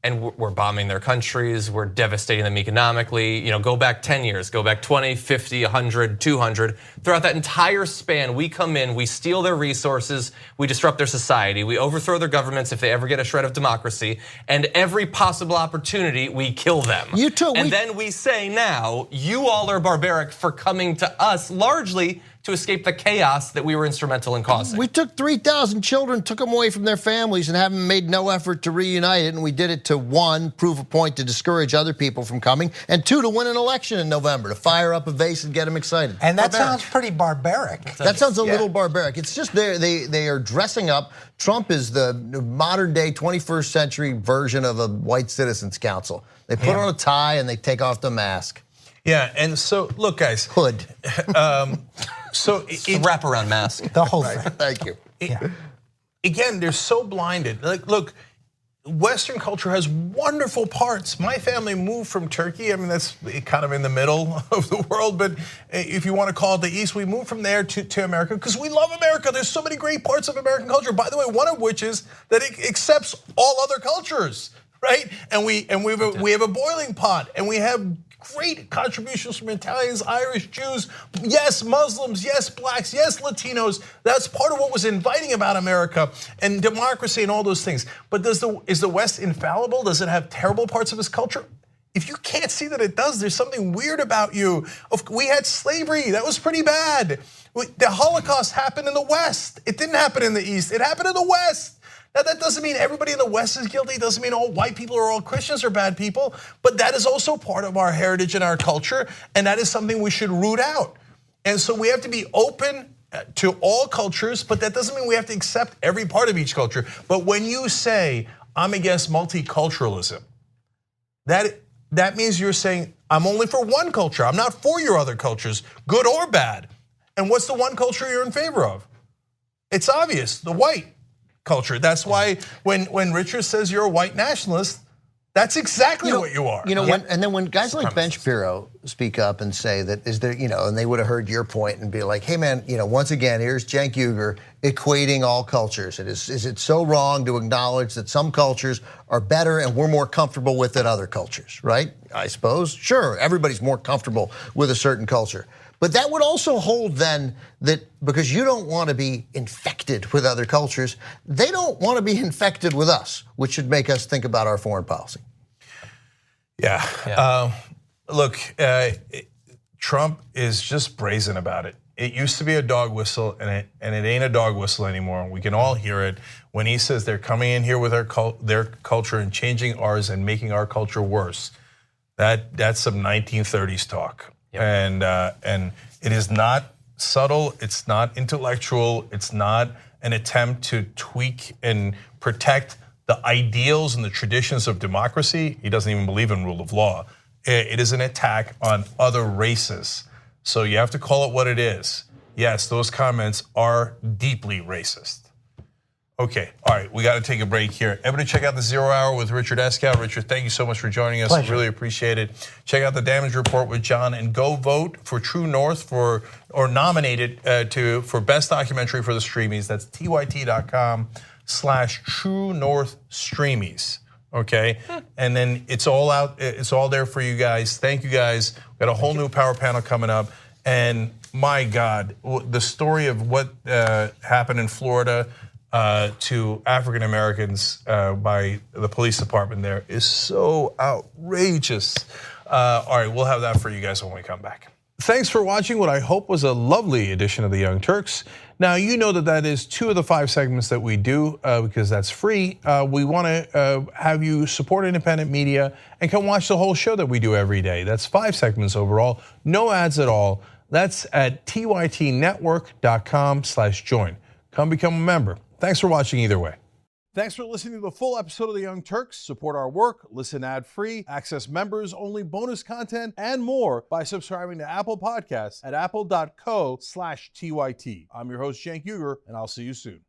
Speaker 3: and we're bombing their countries, we're devastating them economically. Go back 10 years, go back 20, 50, 100, 200. Throughout that entire span, we come in, we steal their resources, we disrupt their society, we overthrow their governments if they ever get a shred of democracy, and every possible opportunity, we kill them. And then we say now, you all are barbaric for coming to us largely to escape the chaos that we were instrumental in causing.
Speaker 4: We took 3,000 children, took them away from their families and haven't made no effort to reunite it. And we did it to, one, prove a point to discourage other people from coming, and two, to win an election in November, to fire up a vase and get them excited.
Speaker 2: And that sounds pretty barbaric.
Speaker 4: That sounds a little barbaric. It's just they are dressing up. Trump is the modern day 21st century version of a white citizens council. They put on a tie and they take off the mask.
Speaker 1: Yeah, and so look, guys.
Speaker 4: Hood.
Speaker 1: So
Speaker 3: the wraparound mask.
Speaker 2: The whole thing.
Speaker 4: Thank you.
Speaker 1: Again, they're so blinded. Like, look, Western culture has wonderful parts. My family moved from Turkey. I mean, that's kind of in the middle of the world, but if you want to call it the East, we moved from there to America because we love America. There's so many great parts of American culture. By the way, one of which is that it accepts all other cultures, right? And we have a boiling pot, and we have great contributions from Italians, Irish, Jews, yes, Muslims, yes, blacks, yes, Latinos. That's part of what was inviting about America and democracy and all those things. But is the West infallible? Does it have terrible parts of its culture? If you can't see that it does, there's something weird about you. We had slavery, that was pretty bad. The Holocaust happened in the West. It didn't happen in the East, it happened in the West. Now that doesn't mean everybody in the West is guilty, it doesn't mean all white people or all Christians are bad people, but that is also part of our heritage and our culture, and that is something we should root out. And so we have to be open to all cultures, but that doesn't mean we have to accept every part of each culture. But when you say, I'm against multiculturalism, that means you're saying, I'm only for one culture, I'm not for your other cultures, good or bad. And what's the one culture you're in favor of? It's obvious, the white culture. That's why when Richard says you're a white nationalist, that's exactly what you are.
Speaker 4: And then when guys like Ben Shapiro speak up and say that and they would have heard your point and be like, hey man, once again, here's Cenk Uygur equating all cultures. Is it so wrong to acknowledge that some cultures are better and we're more comfortable with than other cultures, right? I suppose, sure, everybody's more comfortable with a certain culture. But that would also hold then that because you don't want to be infected with other cultures, they don't want to be infected with us, which should make us think about our foreign policy.
Speaker 1: Yeah. Look, Trump is just brazen about it. It used to be a dog whistle, and it ain't a dog whistle anymore. We can all hear it when he says they're coming in here with their culture and changing ours and making our culture worse. That's some 1930s talk. Yep. And it is not subtle, it's not intellectual, it's not an attempt to tweak and protect the ideals and the traditions of democracy. He doesn't even believe in rule of law. It is an attack on other races. So you have to call it what it is. Yes, those comments are deeply racist. Okay, all right, we got to take a break here. Everybody check out the 0 Hour with Richard Eskow. Richard, thank you so much for joining us.
Speaker 2: Pleasure.
Speaker 1: Really appreciate it. Check out the Damage Report with John and go vote for True North or nominated for Best Documentary for the Streamies. That's tyt.com/True North Streamies. Okay, and then it's all out. It's all there for you guys. Thank you guys. We got a whole new power panel coming up, and my God, the story of what happened in Florida to African Americans by the police department there is so outrageous. All right, we'll have that for you guys when we come back. Thanks for watching what I hope was a lovely edition of the Young Turks. Now, you know that is 2 of the 5 segments that we do because that's free. We want to have you support independent media and come watch the whole show that we do every day. That's 5 segments overall, no ads at all. That's at tytnetwork.com/join. Come become a member. Thanks for watching either way.
Speaker 7: Thanks for listening to the full episode of The Young Turks. Support our work, listen ad-free, access members-only bonus content, and more by subscribing to Apple Podcasts at apple.co/TYT. I'm your host, Cenk Uygur, and I'll see you soon.